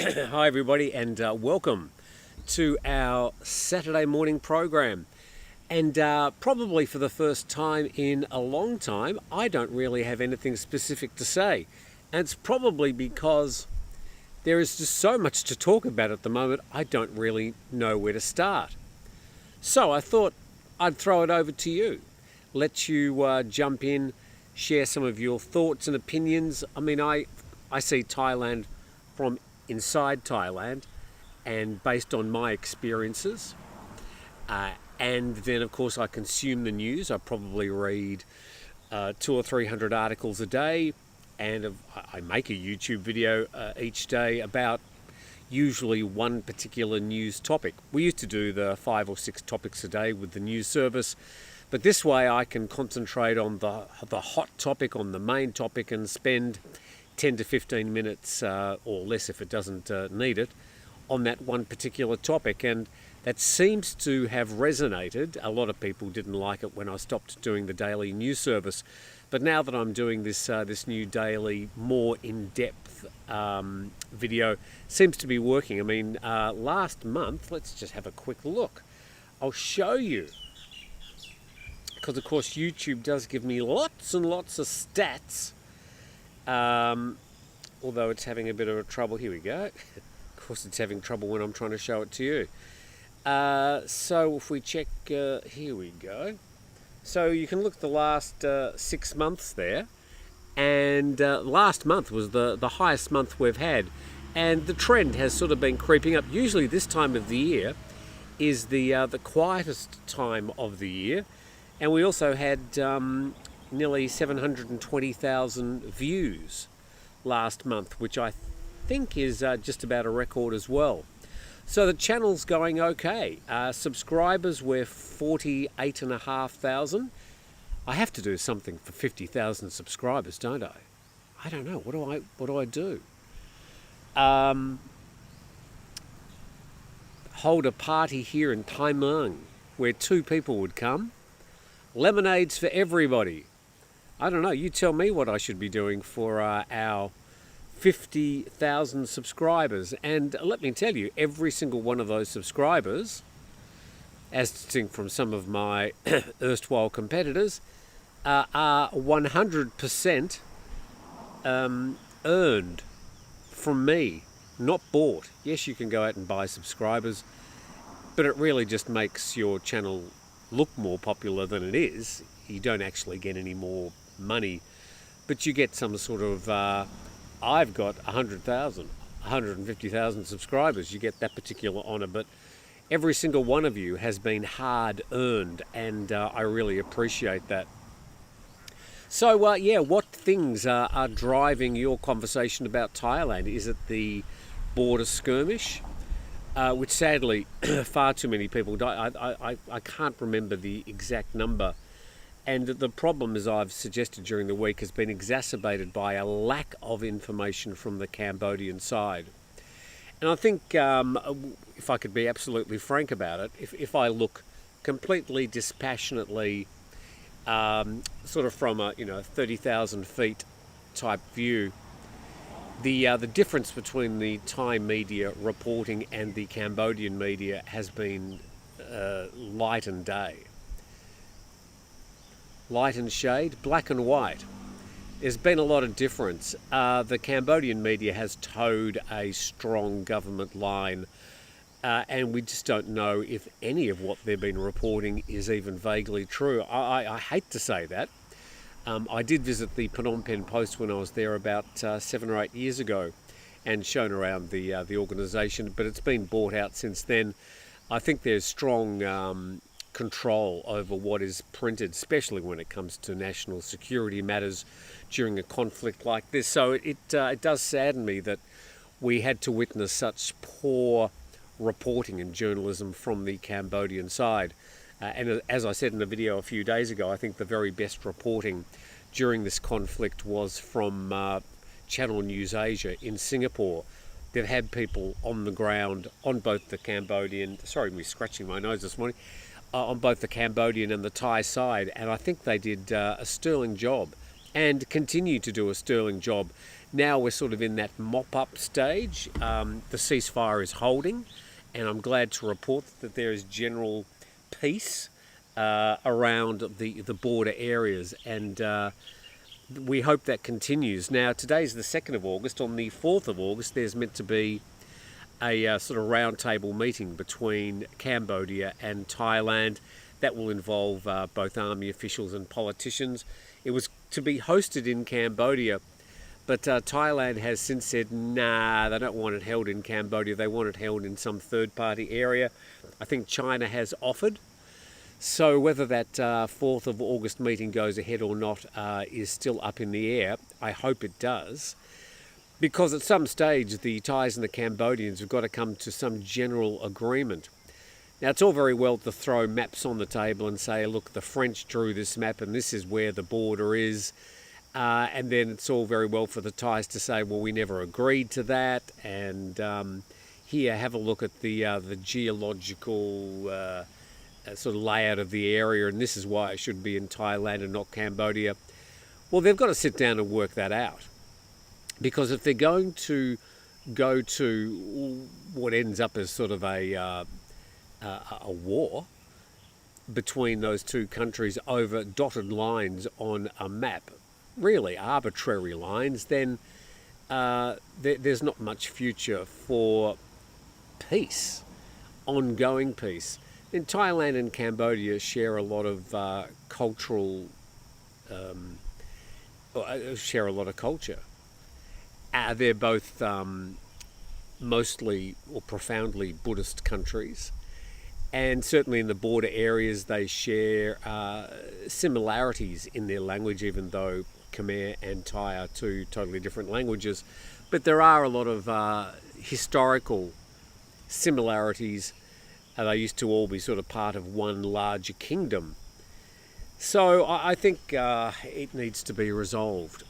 Hi everybody, and welcome to our Saturday morning program. And probably for the first time in a long time, I don't really have anything specific to say. And it's probably because there is just so much to talk about at the moment, I don't really know where to start. So I thought I'd throw it over to you, let you jump in, share some of your thoughts and opinions. I mean, I see Thailand from inside Thailand and based on my experiences. And then, of course, I consume the news. I probably read 200 or 300 articles a day, and I make a YouTube video each day about usually one particular news topic. We used to do the 5 or 6 topics a day with the news service, but this way I can concentrate on the hot topic, on the main topic, and spend 10 to 15 minutes or less if it doesn't need it on that one particular topic. And that seems to have resonated. A lot of people didn't like it when I stopped doing the daily news service, but now that I'm doing this new daily, more in-depth video, seems to be working. I mean, last month, let's just have a quick look. I'll show you, because of course YouTube does give me lots and lots of stats. Although it's having a bit of a trouble. Here we go. Of course it's having trouble when I'm trying to show it to you. So if we check, here we go. So you can look at the last 6 months there, and last month was the highest month we've had, and the trend has sort of been creeping up. Usually this time of the year is the quietest time of the year, and we also had nearly 720,000 views last month, which I think is just about a record as well. So the channel's going okay. Subscribers, we're 48,500. I have to do something for 50,000 subscribers, don't I? I don't know. What do I do? Hold a party here in Thailand where 2 people would come. Lemonades for everybody. I don't know, you tell me what I should be doing for our 50,000 subscribers. And let me tell you, every single one of those subscribers, as distinct from some of my erstwhile competitors, are 100% earned from me, not bought. Yes, you can go out and buy subscribers, but it really just makes your channel look more popular than it is. You don't actually get any more money, but you get some sort of I've got 100,000, 150,000 subscribers. You get that particular honor, but every single one of you has been hard earned, and I really appreciate that. So yeah, what things are driving your conversation about Thailand? Is it the border skirmish, which sadly far too many people die? I can't remember the exact number. And the problem, as I've suggested during the week, has been exacerbated by a lack of information from the Cambodian side. And I think, if I could be absolutely frank about it, if I look completely dispassionately, sort of from a 30,000 feet type view, the difference between the Thai media reporting and the Cambodian media has been light and day. Light and shade, black and white. There's been a lot of difference. The Cambodian media has towed a strong government line, and we just don't know if any of what they've been reporting is even vaguely true. I hate to say that. I did visit the Phnom Penh Post when I was there about 7 or 8 years ago and shown around the organisation, but it's been bought out since then. I think there's strong control over what is printed, especially when it comes to national security matters during a conflict like this. So it does sadden me that we had to witness such poor reporting and journalism from the Cambodian side. And as I said in a video a few days ago, I think the very best reporting during this conflict was from Channel News Asia in Singapore. They've had people on the ground on both the Cambodian, sorry, me scratching my nose this morning, on both the Cambodian and the Thai side, and I think they did a sterling job and continue to do a sterling job, Now we're sort of in that mop-up stage. The ceasefire is holding, and I'm glad to report that there is general peace around the border areas, and we hope that continues. Now, today's the 2nd of August. On the 4th of August, there's meant to be a sort of roundtable meeting between Cambodia and Thailand that will involve both army officials and politicians. It was to be hosted in Cambodia, but Thailand has since said, nah, they don't want it held in Cambodia. They want it held in some third-party area. I think China has offered. So whether that 4th of August meeting goes ahead or not is still up in the air. I hope it does, because at some stage the Thais and the Cambodians have got to come to some general agreement. Now, it's all very well to throw maps on the table and say, look, the French drew this map and this is where the border is. And then it's all very well for the Thais to say, well, we never agreed to that. And here, have a look at the geological sort of layout of the area, and this is why it should be in Thailand and not Cambodia. Well, they've got to sit down and work that out. Because if they're going to go to what ends up as sort of a war between those two countries over dotted lines on a map, really arbitrary lines, then there's not much future for peace, ongoing peace. And Thailand and Cambodia share a lot of share a lot of culture. They're both mostly or profoundly Buddhist countries. And certainly in the border areas, they share similarities in their language, even though Khmer and Thai are two totally different languages. But there are a lot of historical similarities. They used to all be sort of part of one larger kingdom. So I think it needs to be resolved.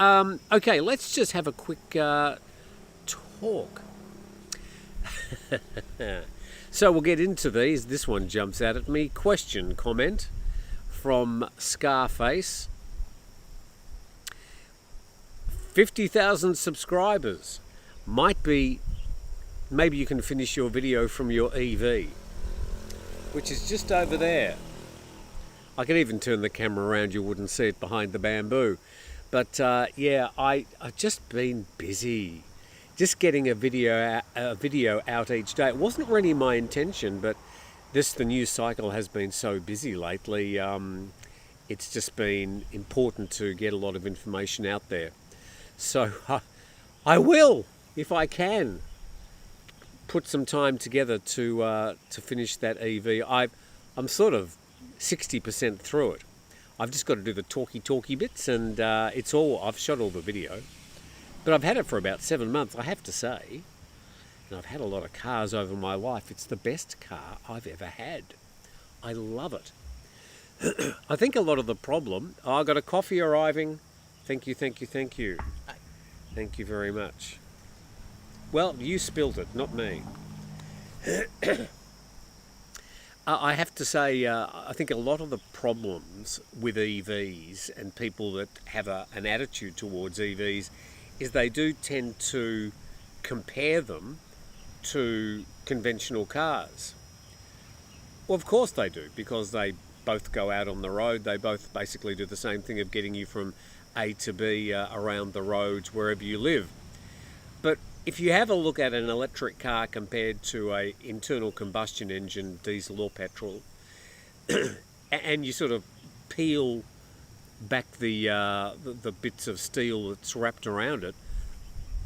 Okay, let's just have a quick talk. So we'll get into these. This one jumps out at me. Question, comment from Scarface. 50,000 subscribers. Maybe you can finish your video from your EV, which is just over there. I can even turn the camera around, you wouldn't see it behind the bamboo. But yeah, I've just been busy. Just getting a video out each day. It wasn't really my intention, but the news cycle has been so busy lately. It's just been important to get a lot of information out there. So I will, if I can, put some time together to finish that EV. I'm sort of 60% through it. I've just got to do the talky bits, and I've shot all the video. But I've had it for about 7 months, I have to say. And I've had a lot of cars over my life. It's the best car I've ever had. I love it. I think a lot of the problem... Oh, I got a coffee arriving. Thank you. Thank you very much. Well, you spilt it, not me. I have to say, I think a lot of the problems with EVs and people that have an attitude towards EVs is they do tend to compare them to conventional cars. Well, of course they do, because they both go out on the road. They both basically do the same thing of getting you from A to B around the roads wherever you live. But if you have a look at an electric car compared to a internal combustion engine, diesel or petrol, and you sort of peel back the bits of steel that's wrapped around it,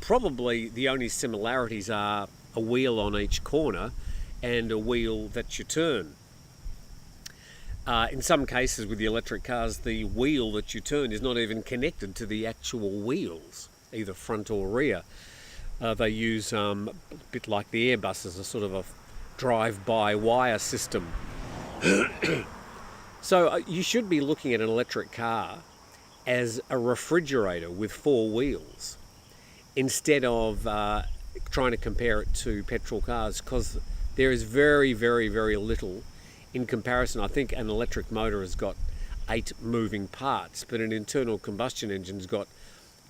probably the only similarities are a wheel on each corner and a wheel that you turn. In some cases with the electric cars, the wheel that you turn is not even connected to the actual wheels, either front or rear. They use a bit like the Airbuses, a sort of a drive-by wire system. So you should be looking at an electric car as a refrigerator with 4 wheels instead of trying to compare it to petrol cars, because there is very, very, very little in comparison. I think an electric motor has got 8 moving parts, but an internal combustion engine's got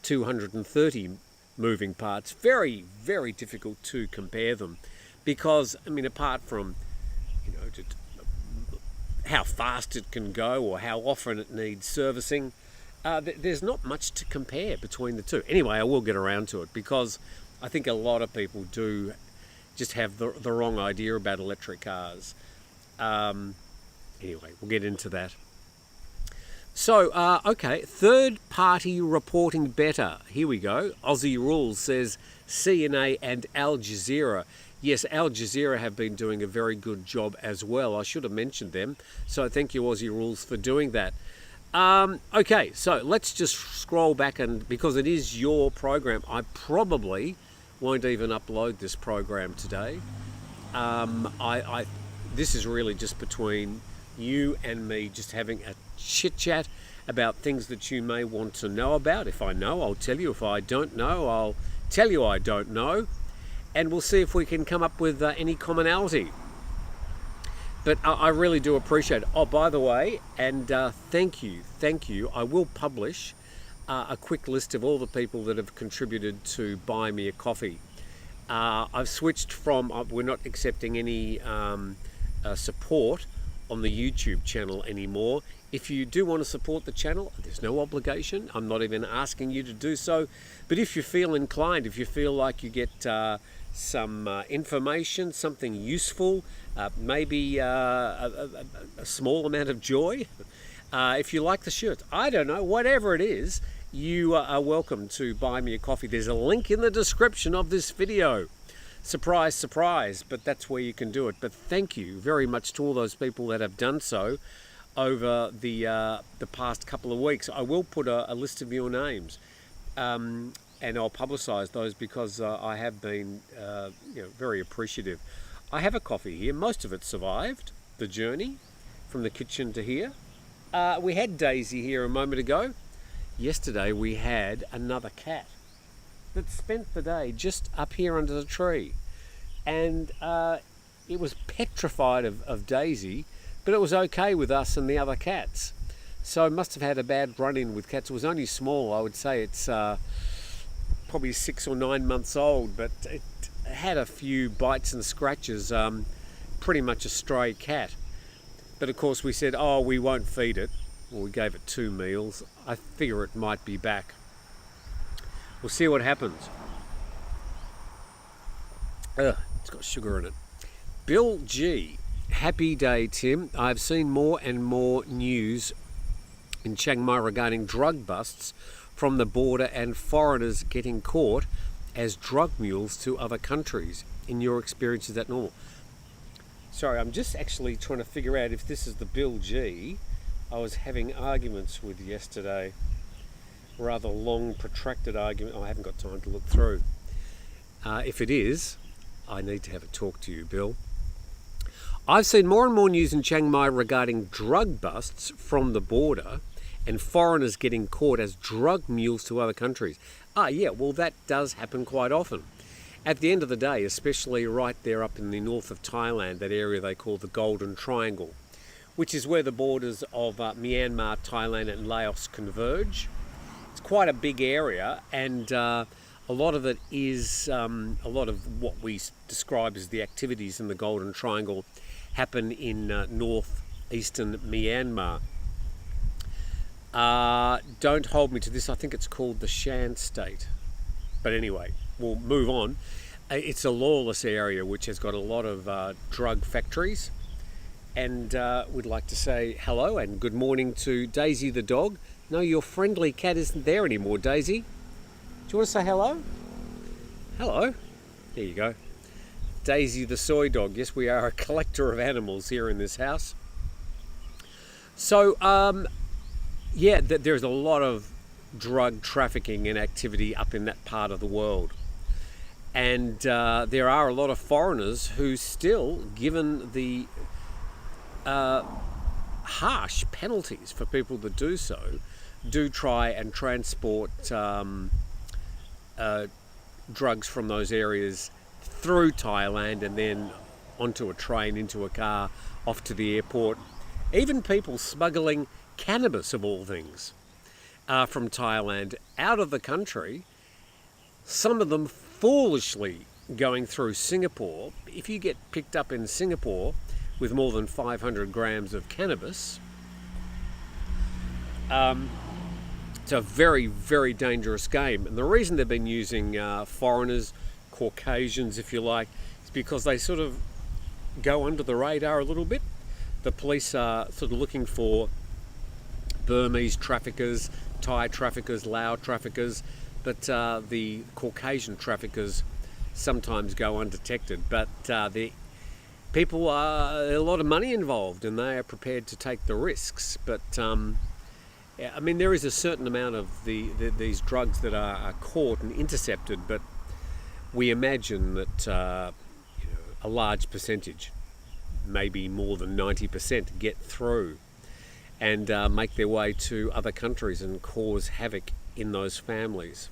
230 moving parts. Very, very difficult to compare them because, I mean, apart from, how fast it can go or how often it needs servicing, there's not much to compare between the two. Anyway, I will get around to it because I think a lot of people do just have the wrong idea about electric cars. Anyway, we'll get into that. So, okay, third-party reporting better. Here we go. Aussie Rules says CNA and Al Jazeera. Yes, Al Jazeera have been doing a very good job as well. I should have mentioned them. So thank you, Aussie Rules, for doing that. Okay, so let's just scroll back, and because it is your program, I probably won't even upload this program today. This is really just between you and me, just having a chit chat about things that you may want to know about. If I know, I'll tell you. If I don't know, I'll tell you I don't know. And we'll see if we can come up with any commonality. But I really do appreciate it. Oh, by the way, and thank you. I will publish a quick list of all the people that have contributed to buy me a coffee. I've switched from, we're not accepting any support on the YouTube channel anymore. If you do want to support the channel, there's no obligation. I'm not even asking you to do so. But if you feel inclined, if you feel like you get some information, something useful, maybe a small amount of joy, if you like the shirt, I don't know, whatever it is, you are welcome to buy me a coffee. There's a link in the description of this video. Surprise, surprise, but that's where you can do it. But thank you very much to all those people that have done so over the past couple of weeks. I will put a list of your names, and I'll publicise those because I have been very appreciative. I have a coffee here. Most of it survived the journey from the kitchen to here. We had Daisy here a moment ago. Yesterday we had another cat that spent the day just up here under the tree, and it was petrified of Daisy, but it was okay with us and the other cats. So it must have had a bad run-in with cats. It was only small. I would say it's probably 6 or 9 months old, but it had a few bites and scratches. Pretty much a stray cat. But of course we said, oh, we won't feed it. Well, we gave it 2 meals. I figure it might be back. We'll see what happens. It's got sugar in it. Bill G. Happy day, Tim. I've seen more and more news in Chiang Mai regarding drug busts from the border and foreigners getting caught as drug mules to other countries. In your experience, is that normal? Sorry, I'm just actually trying to figure out if this is the Bill G I was having arguments with yesterday. Rather long, protracted argument. I haven't got time to look through. If it is, I need to have a talk to you, Bill. I've seen more and more news in Chiang Mai regarding drug busts from the border and foreigners getting caught as drug mules to other countries. Yeah, well, that does happen quite often. At the end of the day, especially right there up in the north of Thailand, that area they call the Golden Triangle, which is where the borders of Myanmar, Thailand and Laos converge. It's quite a big area, and a lot of it is, a lot of what we describe as the activities in the Golden Triangle happen in northeastern Myanmar. Don't hold me to this, I think it's called the Shan State. But anyway, we'll move on. It's a lawless area which has got a lot of drug factories. And we'd like to say hello and good morning to Daisy the dog. No, your friendly cat isn't there anymore, Daisy. Do you want to say hello? Hello. There you go. Daisy the soy dog. Yes, we are a collector of animals here in this house. So, yeah, there's a lot of drug trafficking and activity up in that part of the world. And there are a lot of foreigners who still, given the harsh penalties for people that do so, do try and transport drugs from those areas through Thailand and then onto a train, into a car, off to the airport. Even people smuggling cannabis, of all things. from Thailand out of the country, some of them foolishly going through Singapore. If you get picked up in Singapore with more than 500 grams of cannabis, it's a very, very dangerous game. And the reason they've been using foreigners, Caucasians if you like, is because they sort of go under the radar a little bit. The police are sort of looking for Burmese traffickers, Thai traffickers, Lao traffickers, but the Caucasian traffickers sometimes go undetected. But the people are a lot of money involved, and they are prepared to take the risks. But I mean, there is a certain amount of these drugs that are caught and intercepted, but we imagine that a large percentage, maybe more than 90%, get through and make their way to other countries and cause havoc in those families.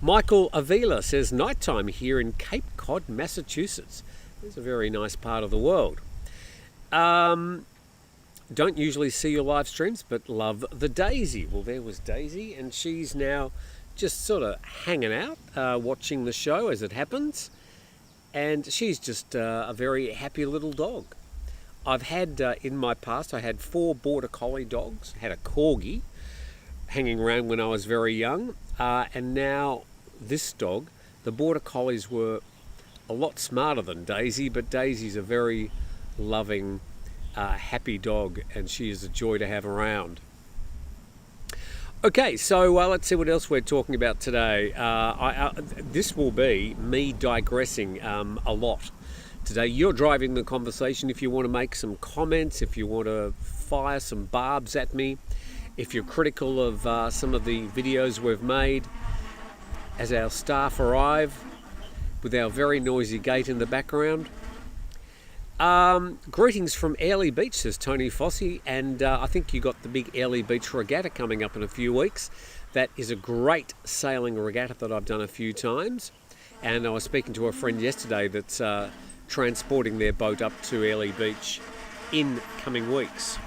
Michael Avila says, nighttime here in Cape Cod, Massachusetts. It's a very nice part of the world. Don't usually see your live streams, but love the Daisy. Well, there was Daisy, and she's now just sort of hanging out, watching the show as it happens. And she's just a very happy little dog. I've had, in my past, I had 4 Border Collie dogs, had a Corgi hanging around when I was very young, and now this dog. The Border Collies were a lot smarter than Daisy, but Daisy's a very loving, happy dog, and she is a joy to have around. Okay, so let's see what else we're talking about today. This will be me digressing a lot today. You're driving the conversation. If you want to make some comments, if you want to fire some barbs at me, if you're critical of some of the videos we've made as our staff arrive with our very noisy gate in the background. Greetings from Airlie Beach, says Tony Fossey, and I think you got the big Airlie Beach regatta coming up in a few weeks. That is a great sailing regatta that I've done a few times, and I was speaking to a friend yesterday that's transporting their boat up to Airlie Beach in coming weeks.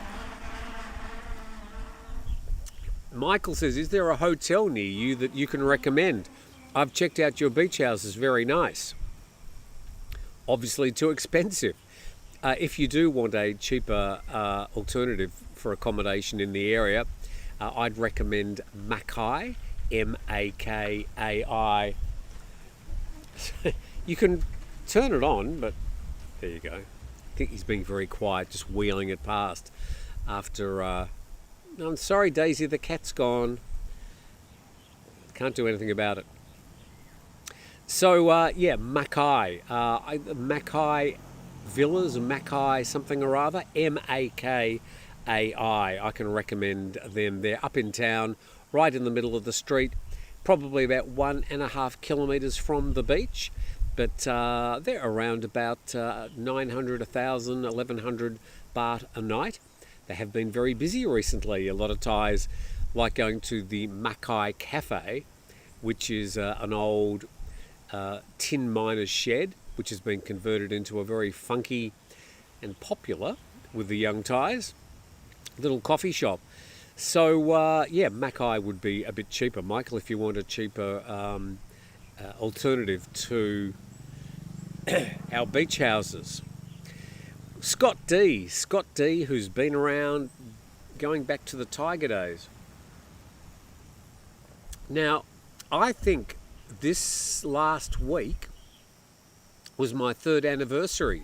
Michael says, is there a hotel near you that you can recommend? I've checked out your beach houses, very nice. Obviously too expensive. If you do want a cheaper alternative for accommodation in the area, I'd recommend Makai, M-A-K-A-I. You can turn it on, but there you go. I think he's being very quiet, just wheeling it past after... I'm sorry, Daisy, the cat's gone. Can't do anything about it. So, yeah, Makai. Makai Villas, Makai something or other, M-A-K-A-I. I can recommend them. They're up in town, right in the middle of the street, probably about 1.5 kilometres from the beach. But they're around about 900, 1,000, 1,100 baht a night. They have been very busy recently. A lot of Thais like going to the Makai Cafe, which is an old tin miner's shed, which has been converted into a very funky and popular, with the young Thais, little coffee shop. So, yeah, Makai would be a bit cheaper. Michael, if you want a cheaper alternative to our beach houses. Scott D, who's been around going back to the Thaiger days. Now, I think this last week was my 3rd anniversary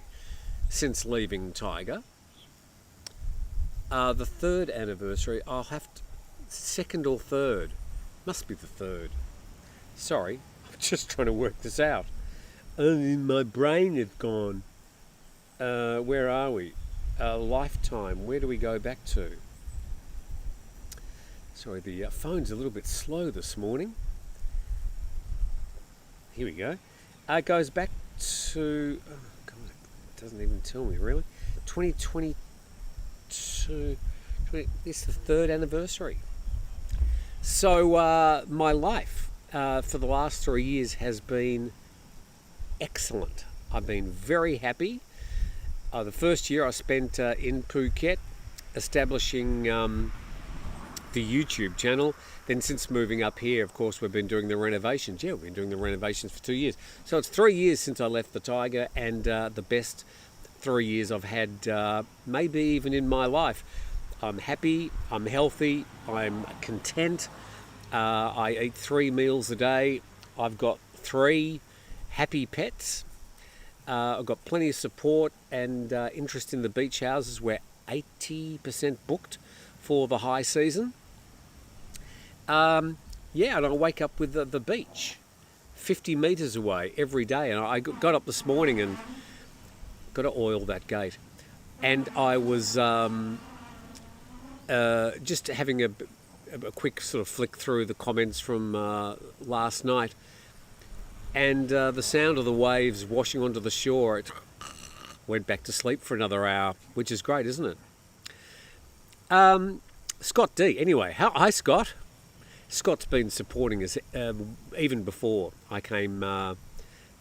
since leaving Thaiger. The 3rd anniversary, I'll have to, 2nd or 3rd, must be the 3rd. Sorry, I'm just trying to work this out. My brain is gone. Where are we? Lifetime. Where do we go back to? Sorry, the phone's a little bit slow this morning. Here we go. It goes back to... Oh, God, it doesn't even tell me, really. 2022... This is the 3rd anniversary. So, my life for the last 3 years has been excellent. I've been very happy. The first year I spent in Phuket establishing the YouTube channel. Then since moving up here, of course, we've been doing the renovations. Yeah, we've been doing the renovations for 2 years. So it's 3 years since I left the Thaiger, and the best 3 years I've had maybe even in my life. I'm happy, I'm healthy, I'm content. I eat 3 meals a day. I've got 3 happy pets. I've got plenty of support and interest in the beach houses. We're 80% booked for the high season. And I wake up with the beach 50 metres away every day. And I got up this morning and got to oil that gate. And I was just having a quick sort of flick through the comments from last night. And the sound of the waves washing onto the shore, it went back to sleep for another hour, which is great, isn't it? Scott D. Anyway, hi Scott. Scott's been supporting us even before I came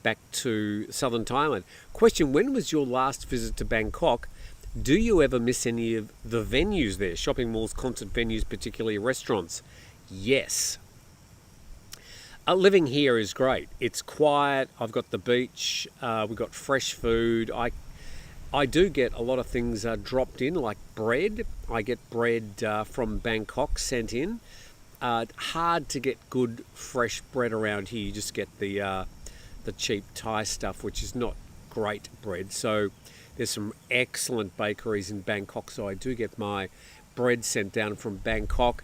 back to southern Thailand. Question, when was your last visit to Bangkok? Do you ever miss any of the venues there? Shopping malls, concert venues, particularly restaurants? Yes. Living here is great. It's quiet. I've got the beach. We've got fresh food. I do get a lot of things dropped in, like bread. I get bread from Bangkok sent in. Hard to get good fresh bread around here. You just get the cheap Thai stuff, which is not great bread. So there's some excellent bakeries in Bangkok. So I do get my bread sent down from Bangkok.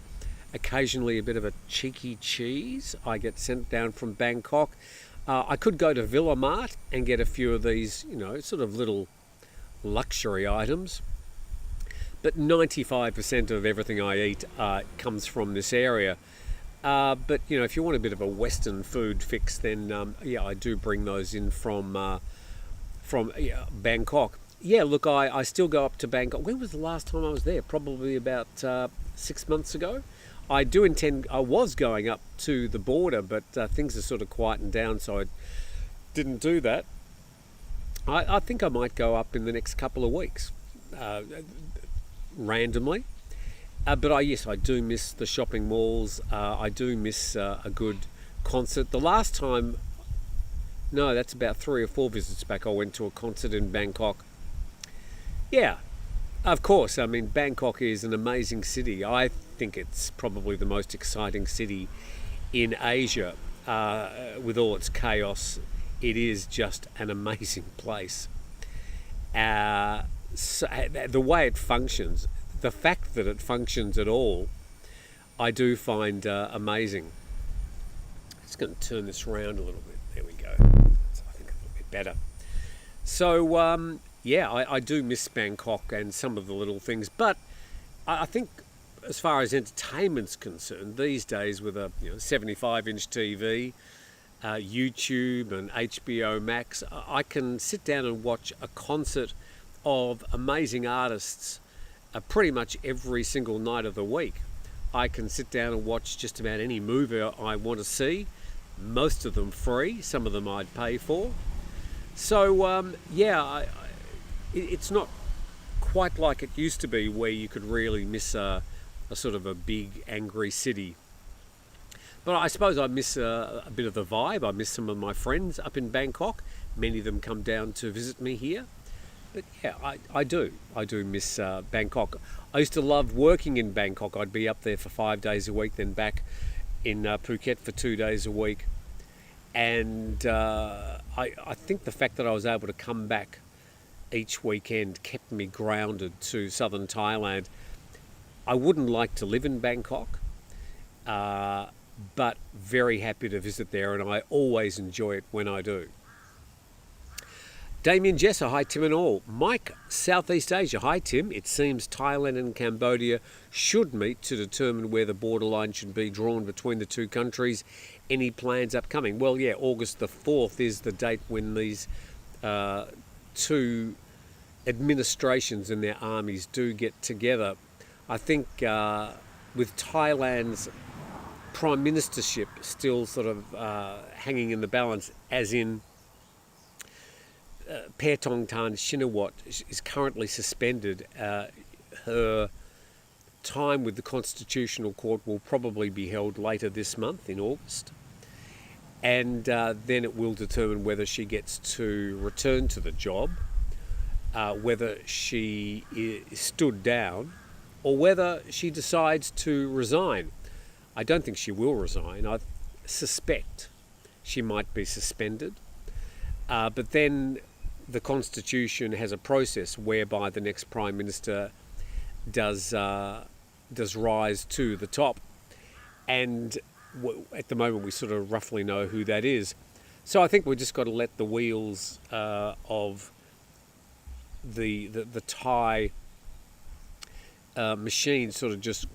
Occasionally a bit of a cheeky cheese I get sent down from Bangkok. I could go to Villa Mart and get a few of these, sort of little luxury items. But 95% of everything I eat comes from this area. But, if you want a bit of a Western food fix, then, I do bring those in from Bangkok. Yeah, look, I still go up to Bangkok. When was the last time I was there? Probably about 6 months ago. I was going up to the border, but things are sort of quietened down, so I didn't do that. I think I might go up in the next couple of weeks, randomly. But I do miss the shopping malls. I do miss a good concert. The last time, that's about 3 or 4 visits back, I went to a concert in Bangkok. Yeah. Of course, Bangkok is an amazing city. I think it's probably the most exciting city in Asia. With all its chaos, it is just an amazing place. So the way it functions, the fact that it functions at all, I do find amazing. Just going to turn this around a little bit. There we go. So I think a little bit better. So, I do miss Bangkok and some of the little things, but I think as far as entertainment's concerned, these days with a 75-inch TV, YouTube and HBO Max, I can sit down and watch a concert of amazing artists pretty much every single night of the week. I can sit down and watch just about any movie I want to see, most of them free, some of them I'd pay for. So, it's not quite like it used to be, where you could really miss a sort of a big, angry city. But I suppose I miss a bit of the vibe. I miss some of my friends up in Bangkok. Many of them come down to visit me here. But yeah, I do. I do miss Bangkok. I used to love working in Bangkok. I'd be up there for 5 days a week, then back in Phuket for 2 days a week. And I think the fact that I was able to come back each weekend kept me grounded to southern Thailand. I wouldn't like to live in Bangkok, but very happy to visit there, and I always enjoy it when I do. Damien Jesser, hi Tim and all. Mike, Southeast Asia, hi Tim. It seems Thailand and Cambodia should meet to determine where the borderline should be drawn between the two countries. Any plans upcoming? Well, yeah, August the 4th is the date when these two administrations and their armies do get together. I think with Thailand's prime ministership still sort of hanging in the balance, as in Paetongtarn Shinawatra is currently suspended. Her time with the Constitutional Court will probably be held later this month in August. And then it will determine whether she gets to return to the job, whether she is stood down, or whether she decides to resign. I don't think she will resign. I suspect she might be suspended. But then the Constitution has a process whereby the next Prime Minister does rise to the top. And at the moment we sort of roughly know who that is. So I think we've just got to let the wheels of the Thai machine sort of just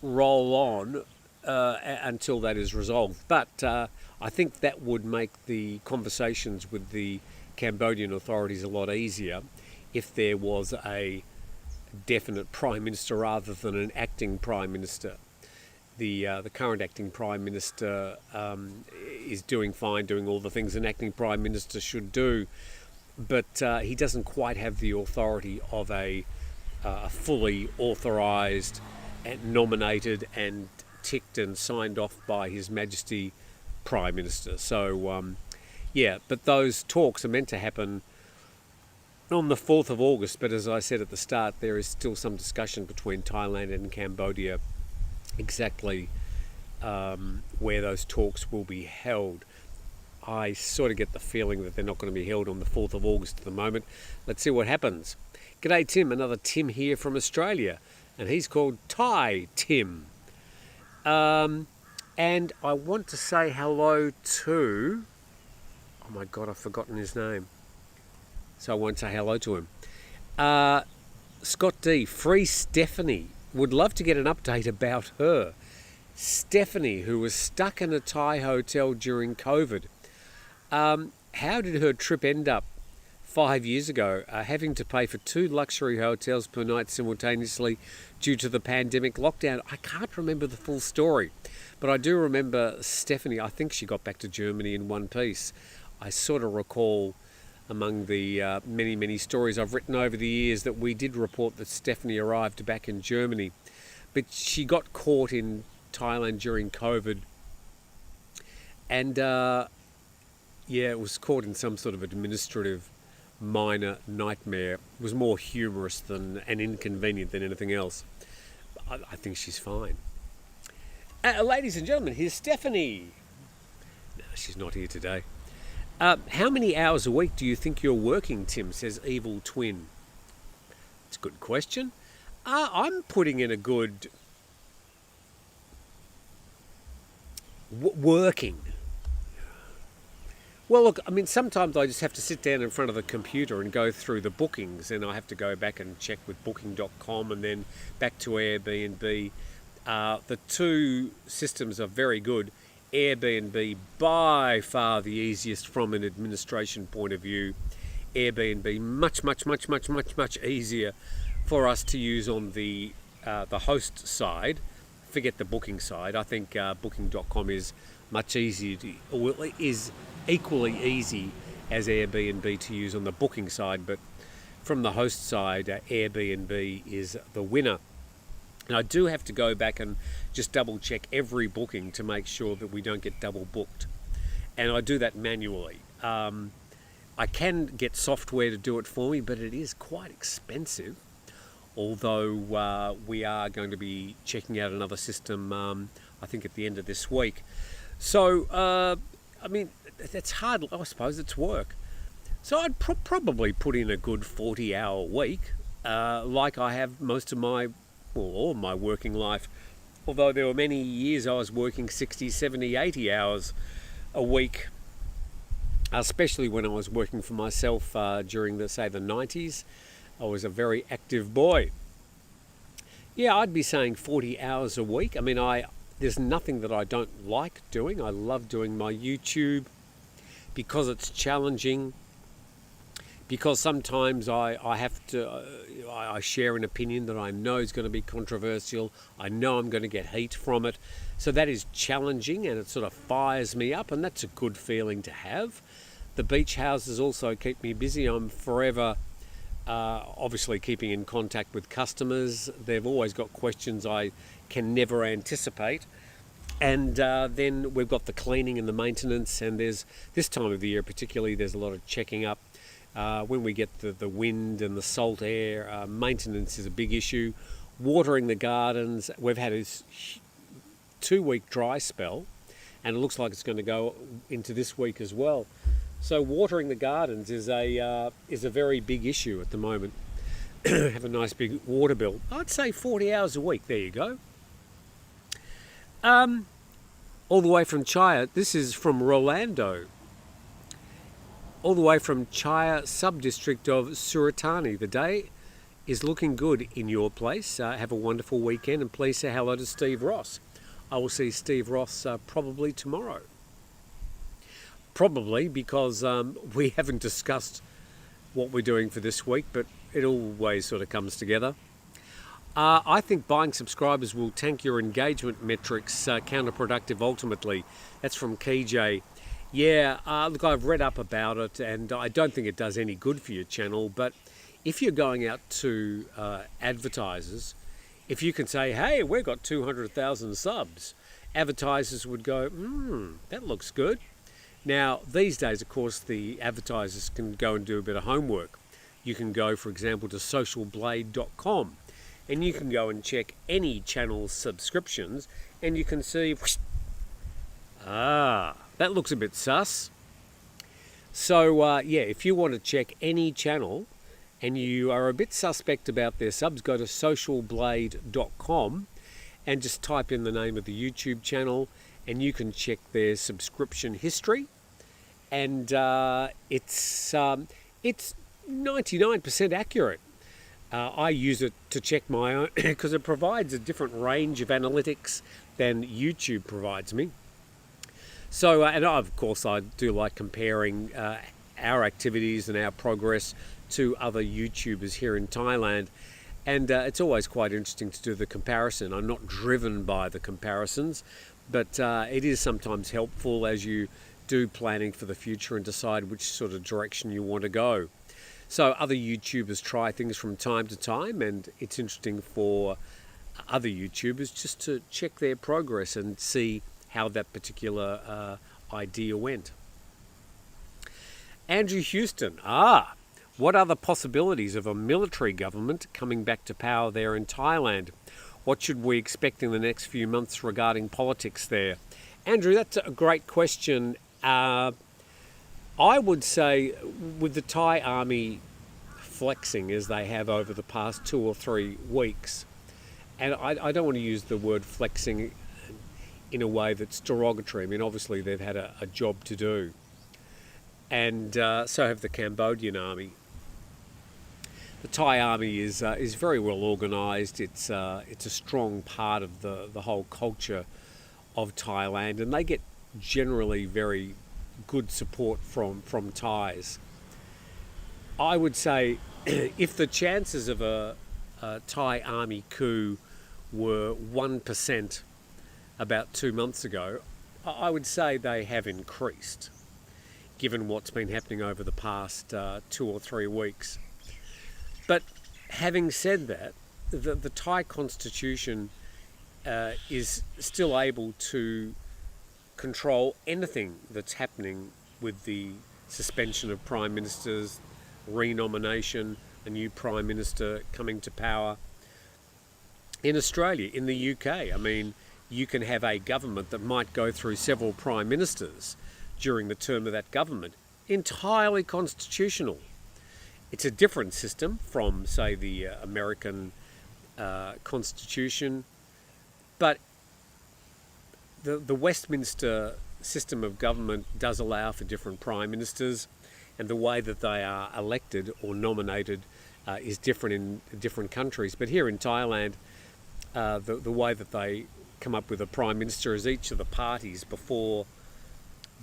roll on until that is resolved. But I think that would make the conversations with the Cambodian authorities a lot easier if there was a definite Prime Minister rather than an acting Prime Minister. The current acting Prime Minister is doing fine, doing all the things an acting Prime Minister should do, but he doesn't quite have the authority of a fully authorised and nominated and ticked and signed off by His Majesty Prime Minister. So, but those talks are meant to happen on the 4th of August, but as I said at the start, there is still some discussion between Thailand and Cambodia exactly where those talks will be held. I sort of get the feeling that they're not going to be held on the 4th of August at the moment. Let's see what happens. G'day Tim, another Tim here from Australia, and he's called Thai Tim. And I want to say hello to, oh my God, I've forgotten his name. So I won't say hello to him. Scott D, Free Stephanie. Would love to get an update about her. Stephanie, who was stuck in a Thai hotel during COVID. How did her trip end up 5 years ago, having to pay for 2 luxury hotels per night simultaneously due to the pandemic lockdown? I can't remember the full story, but I do remember Stephanie. I think she got back to Germany in one piece. I sort of recall among the many, many stories I've written over the years that we did report that Stephanie arrived back in Germany, but she got caught in Thailand during COVID, and it was caught in some sort of administrative minor nightmare. It was more humorous and inconvenient than anything else. I think she's fine. Ladies and gentlemen, here's Stephanie. No, she's not here today. How many hours a week do you think you're working, Tim, says Evil Twin? It's a good question. I'm putting in a good working. Well, look, I mean, sometimes I just have to sit down in front of the computer and go through the bookings, and I have to go back and check with booking.com and then back to Airbnb. The two systems are very good. Airbnb, by far the easiest from an administration point of view. Airbnb, much easier for us to use on the host side. Forget the booking side. I think booking.com is much easier is equally easy as Airbnb to use on the booking side, but from the host side, Airbnb is the winner. And I do have to go back and just double check every booking to make sure that we don't get double booked. And I do that manually. I can get software to do it for me, but it is quite expensive. Although we are going to be checking out another system, I think at the end of this week. So, I mean, that's hard. I suppose it's work. So I'd probably put in a good 40-hour week, like I have most of my, all of my working life. Although there were many years I was working 60, 70, 80 hours a week, especially when I was working for myself during the 90s. I was a very active boy. Yeah, I'd be saying 40 hours a week. I mean, there's nothing that I don't like doing. I love doing my YouTube because it's challenging, because sometimes I have to, I share an opinion that I know is going to be controversial. I know I'm going to get heat from it. So that is challenging, and it sort of fires me up, and that's a good feeling to have. The beach houses also keep me busy. I'm forever Obviously keeping in contact with customers. They've always got questions I can never anticipate. And then we've got the cleaning and the maintenance, and there's this time of the year particularly, there's a lot of checking up. When we get the wind and the salt air, maintenance is a big issue. Watering the gardens, we've had a 2-week dry spell, and it looks like it's going to go into this week as well. So watering the gardens is a very big issue at the moment. Have a nice big water bill. I'd say 40 hours a week. There you go. All the way from Chaya. This is from Rolando. All the way from Chaya sub-district of Suratani. The day is looking good in your place. Have a wonderful weekend, and please say hello to Steve Ross. I will see Steve Ross probably tomorrow. Probably because we haven't discussed what we're doing for this week, but it always sort of comes together. I think buying subscribers will tank your engagement metrics, counterproductive ultimately. That's from KJ. Yeah, look, I've read up about it, and I don't think it does any good for your channel, but if you're going out to advertisers, if you can say, hey, we've got 200,000 subs, advertisers would go, that looks good. Now, these days, of course, the advertisers can go and do a bit of homework. You can go, for example, to socialblade.com, and you can go and check any channel's subscriptions, and you can see, that looks a bit sus. So, if you want to check any channel, and you are a bit suspect about their subs, go to socialblade.com and just type in the name of the YouTube channel, and you can check their subscription history. And it's 99% accurate. I use it to check my own because it provides a different range of analytics than YouTube provides me. So, and of course, I do like comparing our activities and our progress to other YouTubers here in Thailand, and it's always quite interesting to do the comparison. I'm not driven by the comparisons, but it is sometimes helpful as you do planning for the future and decide which sort of direction you want to go. So other YouTubers try things from time to time, and it's interesting for other YouTubers just to check their progress and see how that particular idea went. Andrew Houston, what are the possibilities of a military government coming back to power there in Thailand? What should we expect in the next few months regarding politics there? Andrew, that's a great question. I would say with the Thai army flexing as they have over the past 2 or 3 weeks, and I don't want to use the word flexing in a way that's derogatory. I mean, obviously they've had a job to do, and so have the Cambodian army. The Thai army is very well organised. It's a strong part of the whole culture of Thailand, and they get generally very good support from Thais. I would say if the chances of a Thai army coup were 1% about 2 months ago, I would say they have increased, given what's been happening over the past 2 or 3 weeks. But having said that, the Thai constitution is still able to control anything that's happening with the suspension of prime ministers, renomination, a new prime minister coming to power. In Australia, in the UK, I mean, you can have a government that might go through several prime ministers during the term of that government. Entirely constitutional. It's a different system from, say, the American Constitution, but the Westminster system of government does allow for different prime ministers, and the way that they are elected or nominated is different in different countries. But here in Thailand, the way that they come up with a prime minister is each of the parties before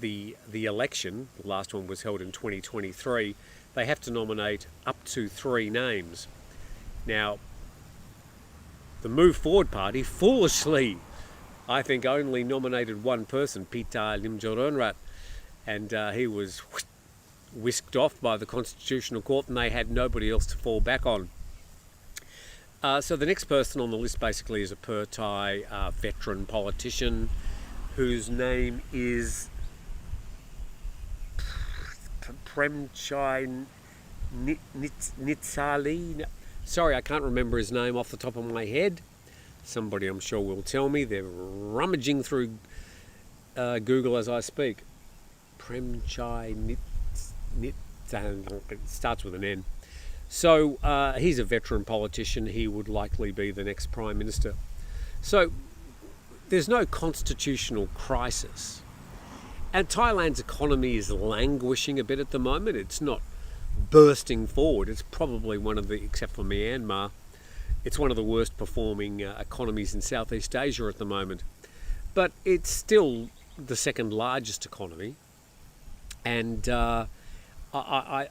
the election, the last one was held in 2023, they have to nominate up to 3 names. Now, the Move Forward Party foolishly, I think, only nominated one person, Pita Limjaronrat, and he was whisked off by the Constitutional Court, and they had nobody else to fall back on. So the next person on the list basically is a Thai veteran politician whose name is Premchai Nitsali. Sorry, I can't remember his name off the top of my head. Somebody I'm sure will tell me. They're rummaging through Google as I speak. Premchai Nitsali, it starts with an N. So he's a veteran politician. He would likely be the next Prime Minister. So there's no constitutional crisis. And Thailand's economy is languishing a bit at the moment. It's not bursting forward. It's probably one of the, except for Myanmar, it's one of the worst performing economies in Southeast Asia at the moment. But it's still the second largest economy. And I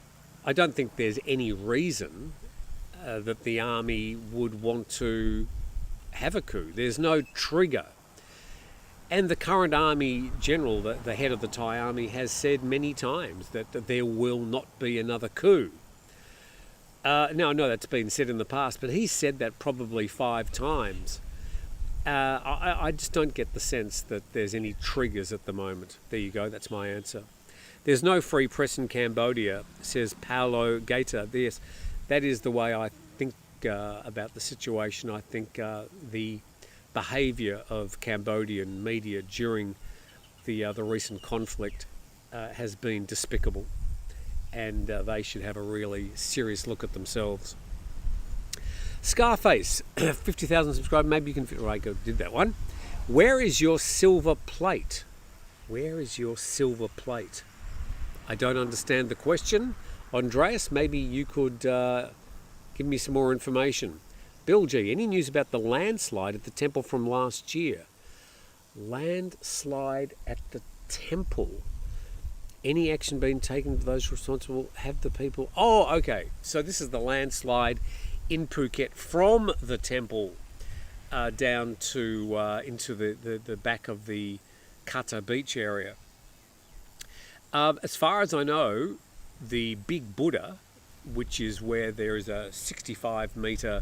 don't think there's any reason that the army would want to have a coup. There's no trigger. And the current army general, the head of the Thai army, has said many times that there will not be another coup. Now, I know that's been said in the past, but he's said that probably 5 times. I just don't get the sense that there's any triggers at the moment. There you go, that's my answer. There's no free press in Cambodia, says Paolo Gaeta. Yes, that is the way I think about the situation. I think the behaviour of Cambodian media during the recent conflict has been despicable, and they should have a really serious look at themselves. Scarface, 50,000 subscribers. Maybe you can fit. Right, go did that one. Where is your silver plate? Where is your silver plate? I don't understand the question. Andreas, maybe you could give me some more information. Bill G, any news about the landslide at the temple from last year? Landslide at the temple. Any action being taken for those responsible? Have the people... Oh, okay. So this is the landslide in Phuket from the temple down to into the back of the Kata beach area. As far as I know, the big Buddha, which is where there is a 65-metre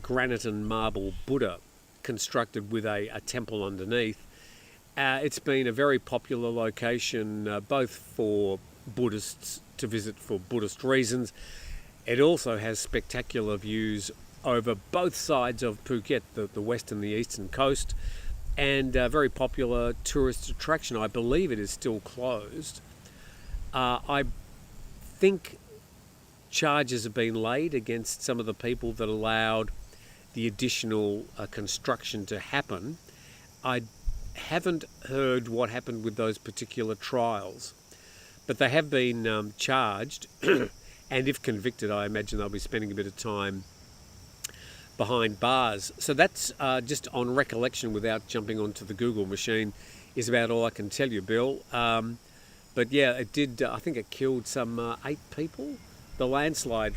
granite and marble Buddha constructed with a temple underneath. It's been a very popular location both for Buddhists to visit for Buddhist reasons. It also has spectacular views over both sides of Phuket, the west and the eastern coast, and a very popular tourist attraction. I believe it is still closed. I think charges have been laid against some of the people that allowed the additional construction to happen. I haven't heard what happened with those particular trials, but they have been charged, and if convicted, I imagine they'll be spending a bit of time behind bars. So that's just on recollection, without jumping onto the Google machine, is about all I can tell you, Bill. But yeah, it did, I think it killed some 8 people. The landslide,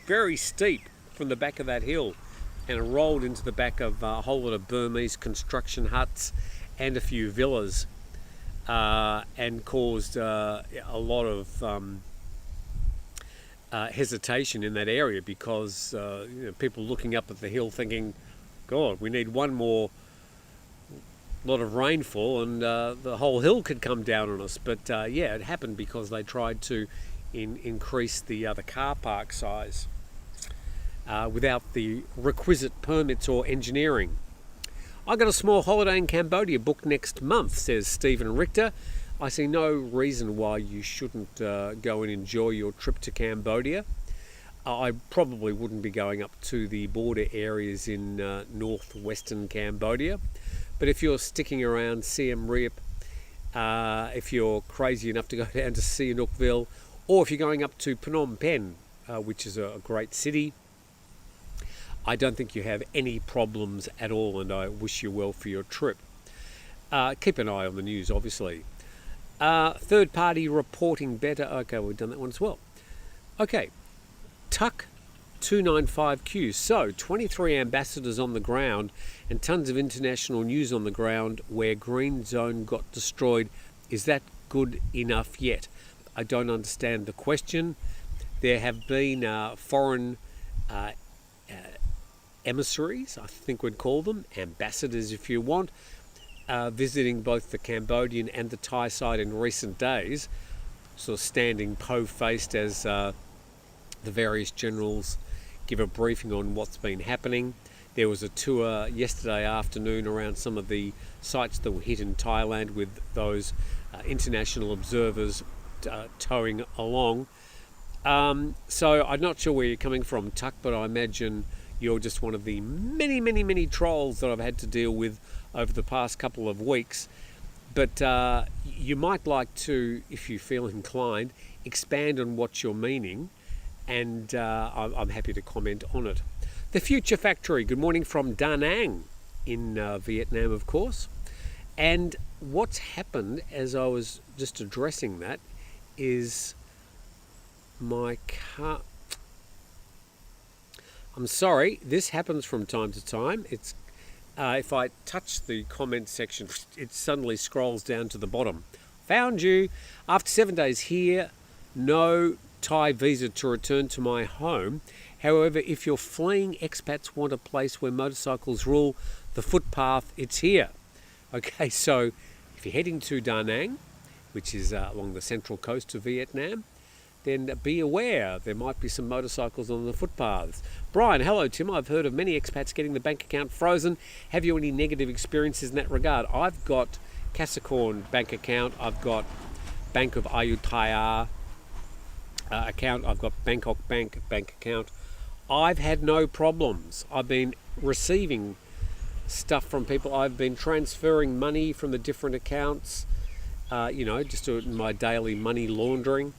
very steep from the back of that hill, and it rolled into the back of a whole lot of Burmese construction huts and a few villas, and caused a lot of hesitation in that area, because people looking up at the hill thinking, God, we need one more lot of rainfall and the whole hill could come down on us. But yeah, it happened because they tried to increase the car park size without the requisite permits or engineering. I got a small holiday in Cambodia booked next month, says Stephen Richter. I see no reason why you shouldn't go and enjoy your trip to Cambodia. I probably wouldn't be going up to the border areas in northwestern Cambodia, but if you're sticking around Siem Reap, if you're crazy enough to go down to Sihanoukville, or if you're going up to Phnom Penh, which is a great city, I don't think you have any problems at all, and I wish you well for your trip. Keep an eye on the news, obviously. Third party reporting better. Okay, we've done that one as well. Okay, Tuck 295Q. So, 23 ambassadors on the ground and tons of international news on the ground where Green Zone got destroyed. Is that good enough yet? I don't understand the question. There have been foreign emissaries, I think we'd call them, ambassadors if you want, visiting both the Cambodian and the Thai side in recent days, sort of standing po-faced as the various generals give a briefing on what's been happening. There was a tour yesterday afternoon around some of the sites that were hit in Thailand with those international observers towing along. So I'm not sure where you're coming from, Tuck, but I imagine you're just one of the many trolls that I've had to deal with over the past couple of weeks. But you might like to, if you feel inclined, expand on what you're meaning, and I'm happy to comment on it. The Future Factory, good morning from Da Nang in Vietnam, of course. And what's happened as I was just addressing that is my car... I'm sorry, this happens from time to time. It's if I touch the comment section, it suddenly scrolls down to the bottom. Found you. After 7 days here, no Thai visa to return to my home. However, if you're fleeing, expats want a place where motorcycles rule the footpath, it's here. Okay, so if you're heading to Da Nang, which is along the central coast of Vietnam, then be aware there might be some motorcycles on the footpaths. Brian, hello Tim, I've heard of many expats getting the bank account frozen. Have you any negative experiences in that regard? I've got Casacorn bank account, I've got Bank of Ayutthaya account, I've got Bangkok bank account. I've had no problems. I've been receiving stuff from people. I've been transferring money from the different accounts, just doing my daily money laundering.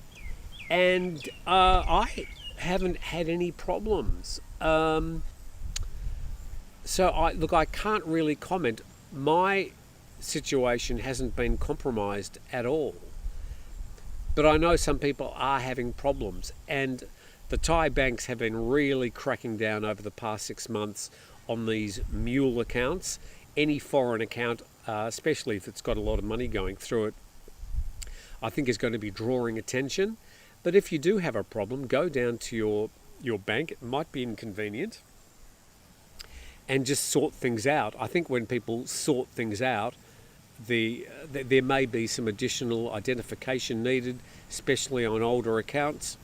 And I haven't had any problems. So I can't really comment. My situation hasn't been compromised at all. But I know some people are having problems. And the Thai banks have been really cracking down over the past 6 months on these mule accounts. Any foreign account, especially if it's got a lot of money going through it, I think is going to be drawing attention. But if you do have a problem, go down to your bank. It might be inconvenient. And just sort things out. I think when people sort things out, there may be some additional identification needed, especially on older accounts.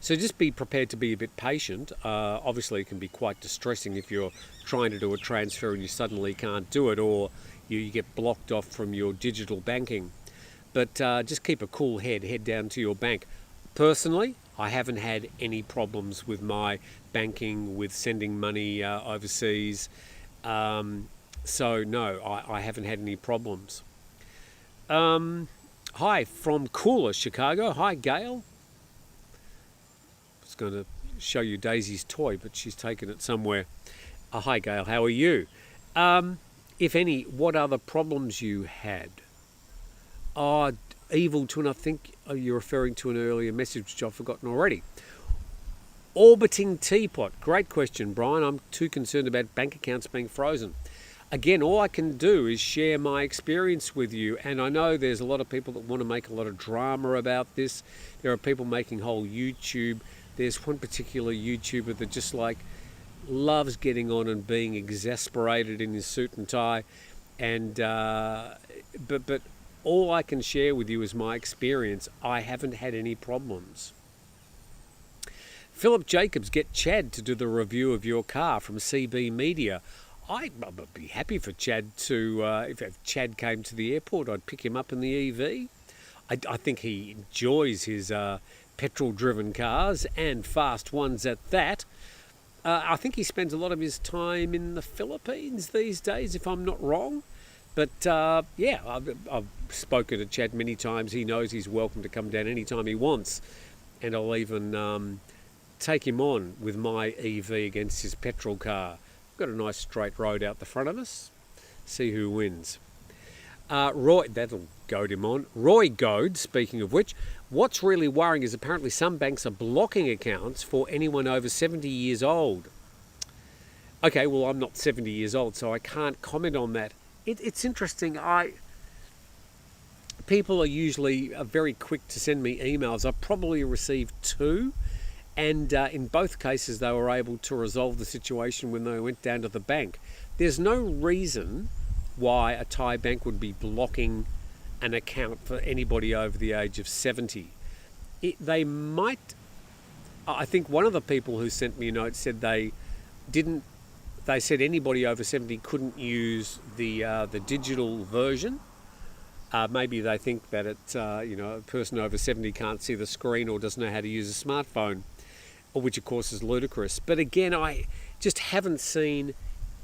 So just be prepared to be a bit patient. Obviously, it can be quite distressing if you're trying to do a transfer and you suddenly can't do it, or you get blocked off from your digital banking. But just keep a cool head down to your bank. Personally, I haven't had any problems with my banking, with sending money overseas. So no, I haven't had any problems. Hi from cooler Chicago. Hi, Gail. I was going to show you Daisy's toy, but she's taken it somewhere. Hi, Gail. How are you? If any, what other problems you had? Evil Twin, I think you're referring to an earlier message which I've forgotten already. Orbiting Teapot. Great question, Brian. I'm too concerned about bank accounts being frozen. Again, all I can do is share my experience with you, and I know there's a lot of people that want to make a lot of drama about this. There are people making whole YouTube. There's one particular YouTuber that just loves getting on and being exasperated in his suit and tie, and but all I can share with you is my experience. I haven't had any problems. Philip Jacobs, get Chad to do the review of your car from CB Media. I'd be happy for Chad to, if Chad came to the airport, I'd pick him up in the EV. I think he enjoys his petrol-driven cars, and fast ones at that. I think he spends a lot of his time in the Philippines these days, if I'm not wrong. But I've spoken to Chad many times. He knows he's welcome to come down anytime he wants. And I'll even take him on with my EV against his petrol car. We've got a nice straight road out the front of us. See who wins. Roy, that'll goad him on. Roy Goad, speaking of which, what's really worrying is apparently some banks are blocking accounts for anyone over 70 years old. Okay, well, I'm not 70 years old, so I can't comment on that. It's interesting. people are usually very quick to send me emails. I've probably received 2, and in both cases they were able to resolve the situation when they went down to the bank. There's no reason why a Thai bank would be blocking an account for anybody over the age of 70. They might, I think one of the people who sent me a note said they said anybody over 70 couldn't use the digital version. Maybe they think that a person over 70 can't see the screen or doesn't know how to use a smartphone, which of course is ludicrous. But again, I just haven't seen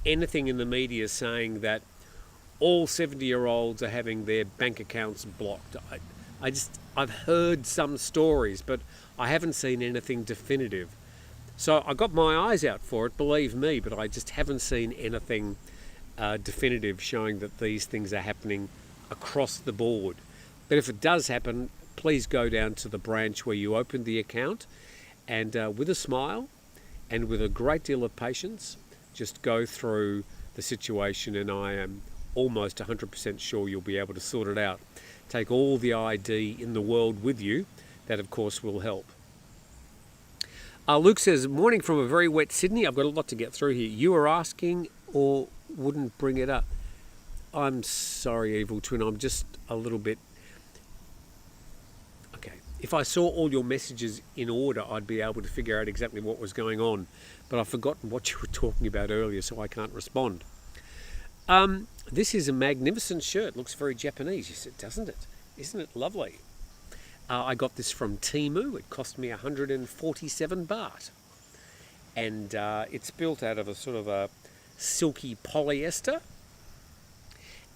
anything in the media saying that all 70-year-olds are having their bank accounts blocked. I've heard some stories, but I haven't seen anything definitive. So I got my eyes out for it, believe me, but I just haven't seen anything definitive showing that these things are happening across the board. But if it does happen, please go down to the branch where you opened the account and with a smile and with a great deal of patience, just go through the situation, and I am almost 100% sure you'll be able to sort it out. Take all the ID in the world with you. That, of course, will help. Luke says, morning from a very wet Sydney. I've got a lot to get through here. You were asking or wouldn't bring it up. I'm sorry, Evil Twin. I'm just a little bit... Okay. If I saw all your messages in order, I'd be able to figure out exactly what was going on. But I've forgotten what you were talking about earlier, so I can't respond. This is a magnificent shirt. Looks very Japanese, you said, doesn't it? Isn't it lovely? I got this from Temu. It cost me 147 baht. And it's built out of a sort of a silky polyester.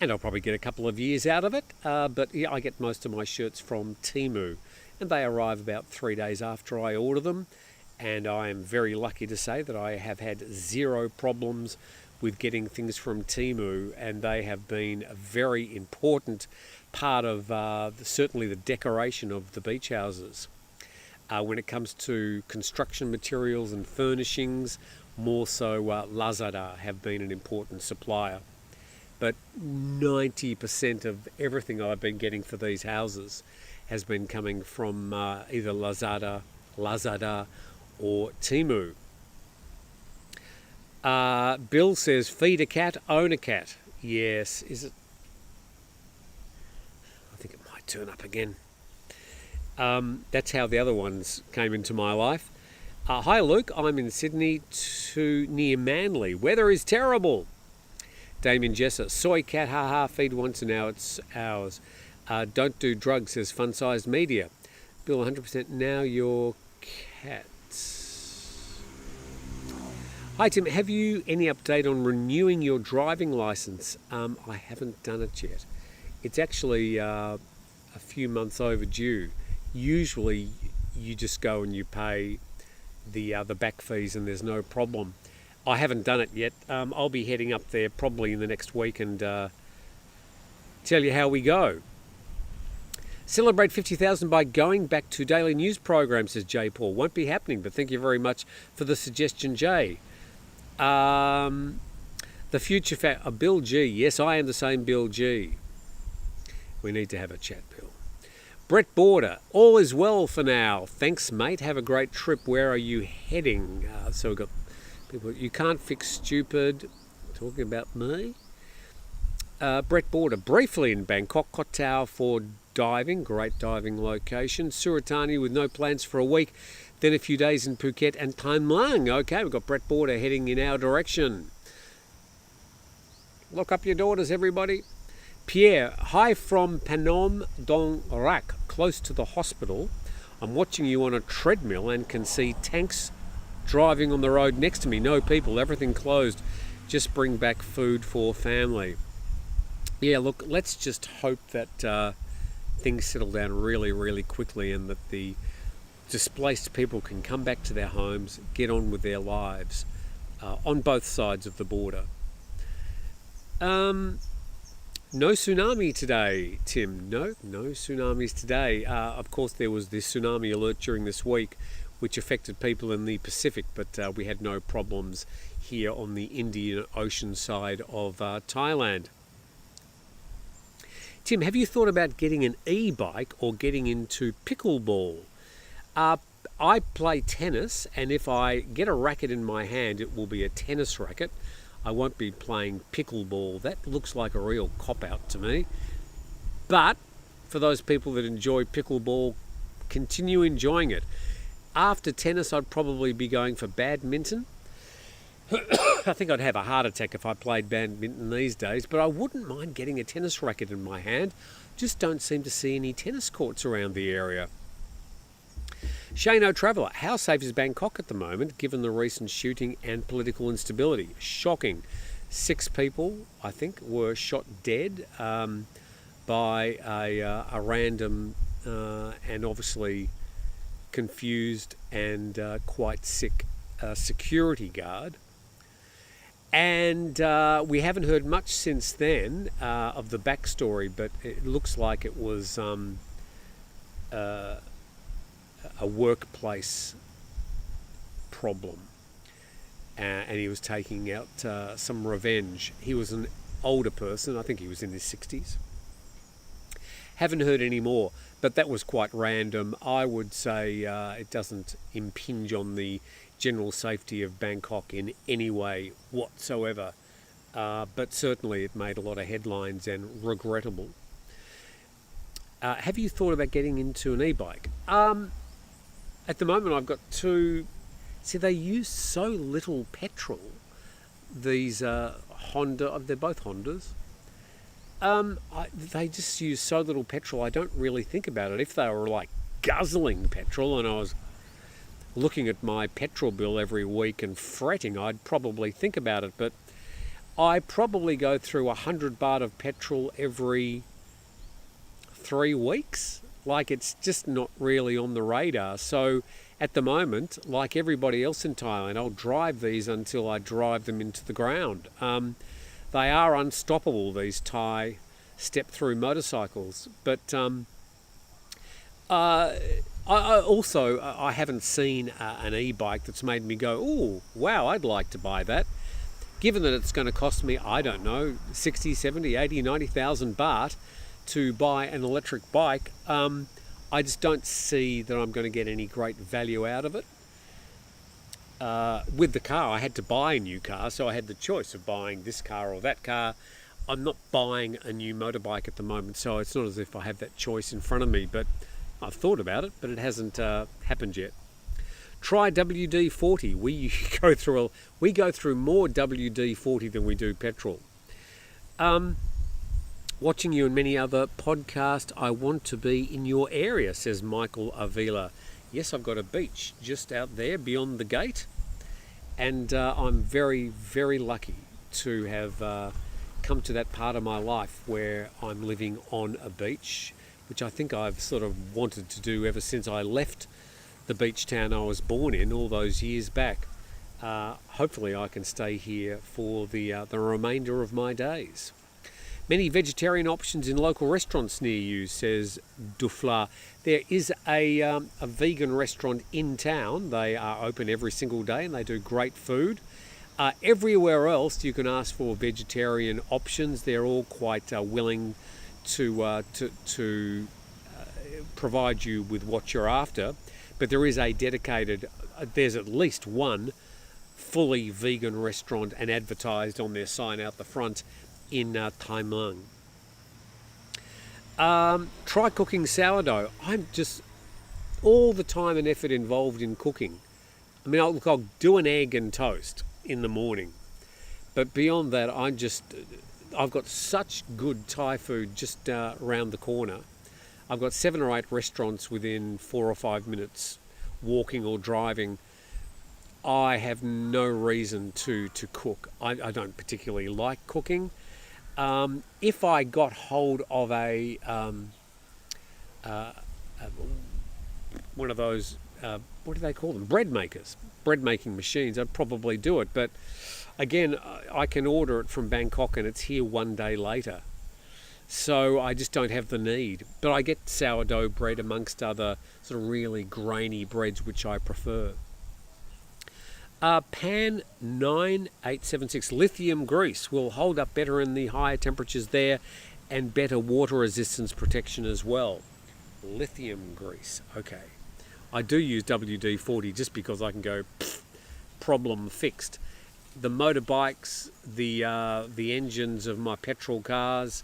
And I'll probably get a couple of years out of it. But yeah, I get most of my shirts from Temu. And they arrive about 3 days after I order them. And I am very lucky to say that I have had 0 problems with getting things from Temu, and they have been a very important part of certainly the decoration of the beach houses. When it comes to construction materials and furnishings, more so Lazada have been an important supplier. But 90% of everything I've been getting for these houses has been coming from either Lazada or Temu. Bill says, feed a cat, own a cat. Yes, is it? I think it might turn up again. That's how the other ones came into my life. Hi Luke, I'm in Sydney near Manly. Weather is terrible. Damien Jesser, soy cat, haha, feed once and now it's ours. Don't do drugs, says Fun-Sized Media. Bill, 100% now your cats. Hi Tim, have you any update on renewing your driving licence? I haven't done it yet. It's actually a few months overdue. Usually you just go and you pay the back fees and there's no problem. I haven't done it yet. I'll be heading up there probably in the next week and tell you how we go. Celebrate 50,000 by going back to daily news programs, says Jay Paul. Won't be happening, but thank you very much for the suggestion, Jay. The future Bill G. Yes, I am the same Bill G. We need to have a chat, Bill. Brett Border. All is well for now. Thanks, mate. Have a great trip. Where are you heading? So we've got people. You can't fix stupid. Talking about me. Brett Border. Briefly in Bangkok. Koh Tao for diving. Great diving location. Suratani with no plans for a week. Then a few days in Phuket and Tham Luang. Okay, we've got Brett Border heading in our direction. Lock up your daughters, everybody. Pierre, hi from Panom Dong Rak, close to the hospital. I'm watching you on a treadmill and can see tanks driving on the road next to me. No people, everything closed. Just bring back food for family. Yeah, look, let's just hope that things settle down really, really quickly and that the displaced people can come back to their homes, get on with their lives on both sides of the border. No tsunami today, Tim. No tsunamis today. Of course, there was this tsunami alert during this week, which affected people in the Pacific, but we had no problems here on the Indian Ocean side of Thailand. Tim, have you thought about getting an e-bike or getting into pickleball? I play tennis, and if I get a racket in my hand, it will be a tennis racket. I won't be playing pickleball. That looks like a real cop-out to me. But for those people that enjoy pickleball, continue enjoying it. After tennis, I'd probably be going for badminton. I think I'd have a heart attack if I played badminton these days, but I wouldn't mind getting a tennis racket in my hand. Just don't seem to see any tennis courts around the area. Shano Traveller, how safe is Bangkok at the moment, given the recent shooting and political instability? Shocking. 6 people, I think, were shot dead by a random and obviously confused and quite sick security guard. And we haven't heard much since then of the backstory, but it looks like it was a workplace problem, and he was taking out some revenge. He was an older person, I think he was in his 60s. Haven't heard any more, but that was quite random. I would say it doesn't impinge on the general safety of Bangkok in any way whatsoever, but certainly it made a lot of headlines and regrettable. Have you thought about getting into an e-bike? At the moment I've got 2. See, they use so little petrol, these Honda, they're both Hondas. They just use so little petrol, I don't really think about it. If they were like guzzling petrol and I was looking at my petrol bill every week and fretting, I'd probably think about it. But I probably go through 100 baht of petrol every 3 weeks. Like, it's just not really on the radar. So at the moment, like everybody else in Thailand, I'll drive these until I drive them into the ground. They are unstoppable, these Thai step-through motorcycles. But I haven't seen an e-bike that's made me go, oh, wow, I'd like to buy that. Given that it's going to cost me, I don't know, 60, 70, 80, 90,000 baht to buy an electric bike, I just don't see that I'm going to get any great value out of it. With the car, I had to buy a new car, so I had the choice of buying this car or that car. I'm not buying a new motorbike at the moment, so it's not as if I have that choice in front of me, but I've thought about it, but it hasn't happened yet. Try WD-40. We go through more WD-40 than we do petrol. Watching you and many other podcasts, I want to be in your area, says Michael Avila. Yes, I've got a beach just out there beyond the gate, and I'm very, very lucky to have come to that part of my life where I'm living on a beach, which I think I've sort of wanted to do ever since I left the beach town I was born in all those years back. Hopefully I can stay here for the remainder of my days. Many vegetarian options in local restaurants near you, says Dufla. There is a vegan restaurant in town. They are open every single day and they do great food. Everywhere else you can ask for vegetarian options. They're all quite willing to provide you with what you're after. But there is there's at least one fully vegan restaurant and advertised on their sign out the front in Thai Mung. Try cooking sourdough. I'm just all the time and effort involved in cooking. I mean, I'll do an egg and toast in the morning, but beyond that, I've got such good Thai food just around the corner. I've got 7 or 8 restaurants within 4 or 5 minutes walking or driving. I have no reason to cook. I don't particularly like cooking. If I got hold of one of those, what do they call them? Bread making machines, I'd probably do it. But again, I can order it from Bangkok and it's here one day later. So I just don't have the need. But I get sourdough bread amongst other sort of really grainy breads, which I prefer. PAN 9876, lithium grease will hold up better in the higher temperatures there and better water resistance protection as well. Lithium grease, okay. I do use WD-40 just because I can go problem fixed. The motorbikes, the engines of my petrol cars,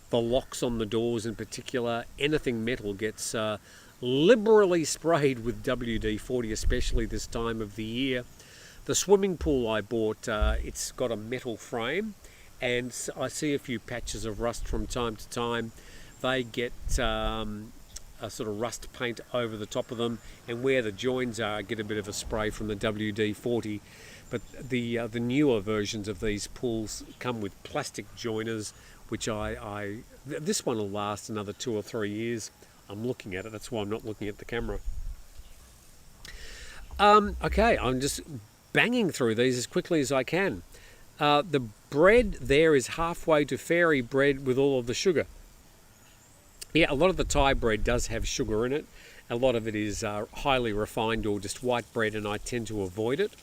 the locks on the doors in particular, anything metal gets liberally sprayed with WD-40, especially this time of the year. The swimming pool I bought, it's got a metal frame, and I see a few patches of rust from time to time. They get a sort of rust paint over the top of them, and where the joins are, get a bit of a spray from the WD-40. But the newer versions of these pools come with plastic joiners, which this one will last another 2 or 3 years. I'm looking at it, that's why I'm not looking at the camera. Okay, I'm just banging through these as quickly as I can. The bread there is halfway to fairy bread with all of the sugar. Yeah, a lot of the Thai bread does have sugar in it. A lot of it is highly refined or just white bread, and I tend to avoid it.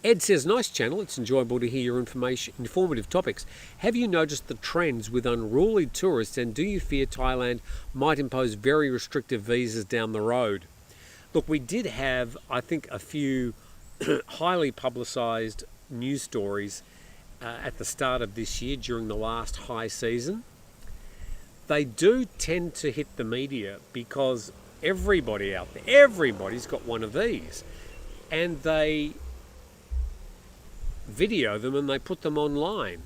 Ed says, nice channel, it's enjoyable to hear your informative topics. Have you noticed the trends with unruly tourists, and do you fear Thailand might impose very restrictive visas down the road? Look, we did have, I think, a few highly publicised news stories at the start of this year during the last high season. They do tend to hit the media because everybody out there, everybody's got one of these, and they video them and they put them online,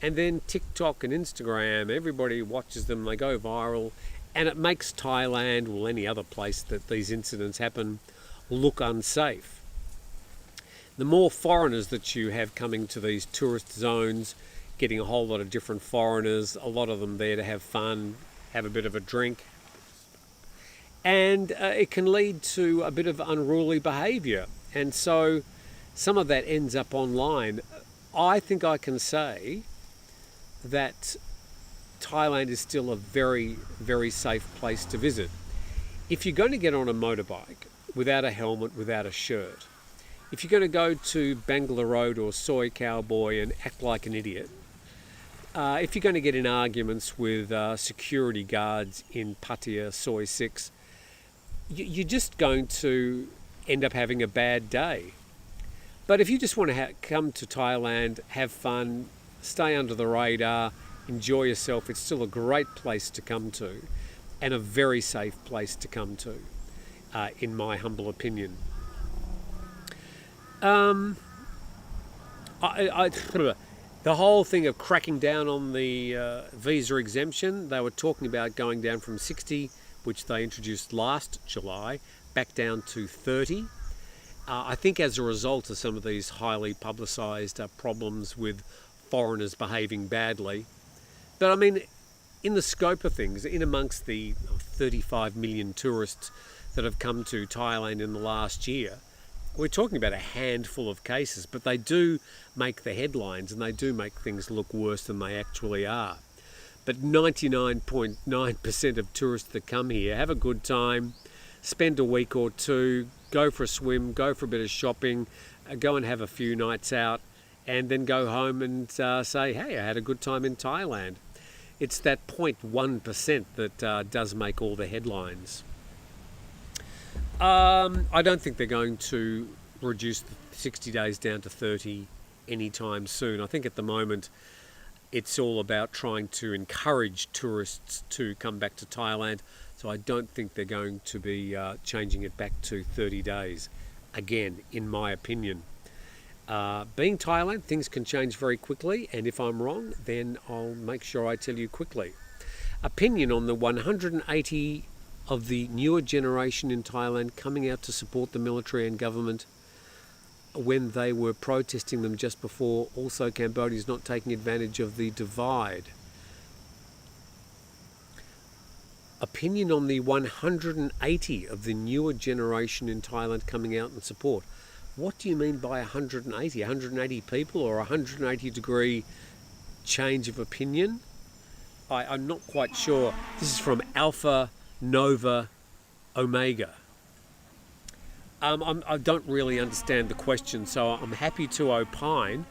and then TikTok and Instagram, everybody watches them, they go viral, and it makes Thailand, or any other place that these incidents happen, look unsafe. The more foreigners that you have coming to these tourist zones, getting a whole lot of different foreigners, a lot of them there to have fun, have a bit of a drink, and it can lead to a bit of unruly behaviour, and so some of that ends up online. I think I can say that Thailand is still a very, very safe place to visit. If you're going to get on a motorbike without a helmet, without a shirt, if you're going to go to Bangla Road or Soy Cowboy and act like an idiot, if you're going to get in arguments with security guards in Pattaya Soy 6, you're just going to end up having a bad day. But if you just want to come to Thailand, have fun, stay under the radar, enjoy yourself, it's still a great place to come to, and a very safe place to come to, in my humble opinion. The whole thing of cracking down on the visa exemption, they were talking about going down from 60, which they introduced last July, back down to 30. I think as a result of some of these highly publicised problems with foreigners behaving badly. But I mean, in the scope of things, in amongst the 35 million tourists that have come to Thailand in the last year, we're talking about a handful of cases, but they do make the headlines and they do make things look worse than they actually are. But 99.9% of tourists that come here have a good time, spend a week or two, go for a swim, go for a bit of shopping, go and have a few nights out, and then go home and say, hey, I had a good time in Thailand. It's that 0.1% that does make all the headlines. I don't think they're going to reduce the 60 days down to 30 anytime soon. I think at the moment it's all about trying to encourage tourists to come back to Thailand. So I don't think they're going to be changing it back to 30 days, again, in my opinion. Being Thailand, things can change very quickly, and if I'm wrong, then I'll make sure I tell you quickly. Opinion on the 180 of the newer generation in Thailand coming out to support the military and government when they were protesting them just before. Also, Cambodia's not taking advantage of the divide. Opinion on the 180 of the newer generation in Thailand coming out in support. What do you mean by 180? 180 people or 180 degree change of opinion? I'm not quite sure. This is from Alpha Nova Omega. I don't really understand the question, so I'm happy to opine.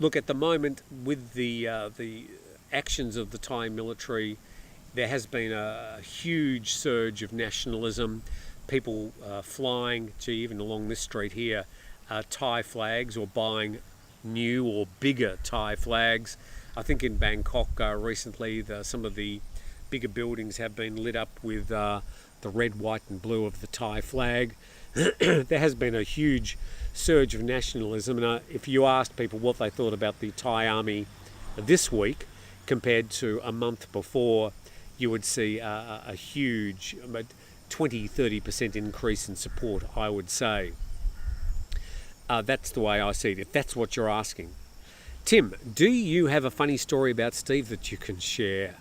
Look, at the moment with the actions of the Thai military, there has been a huge surge of nationalism. People flying, even along this street here, Thai flags, or buying new or bigger Thai flags. I think in Bangkok recently, some of the bigger buildings have been lit up with the red, white and blue of the Thai flag. There has been a huge surge of nationalism, and if you asked people what they thought about the Thai army this week compared to a month before, you would see a huge 20-30% increase in support, I would say. That's the way I see it, if that's what you're asking. Tim, do you have a funny story about Steve that you can share?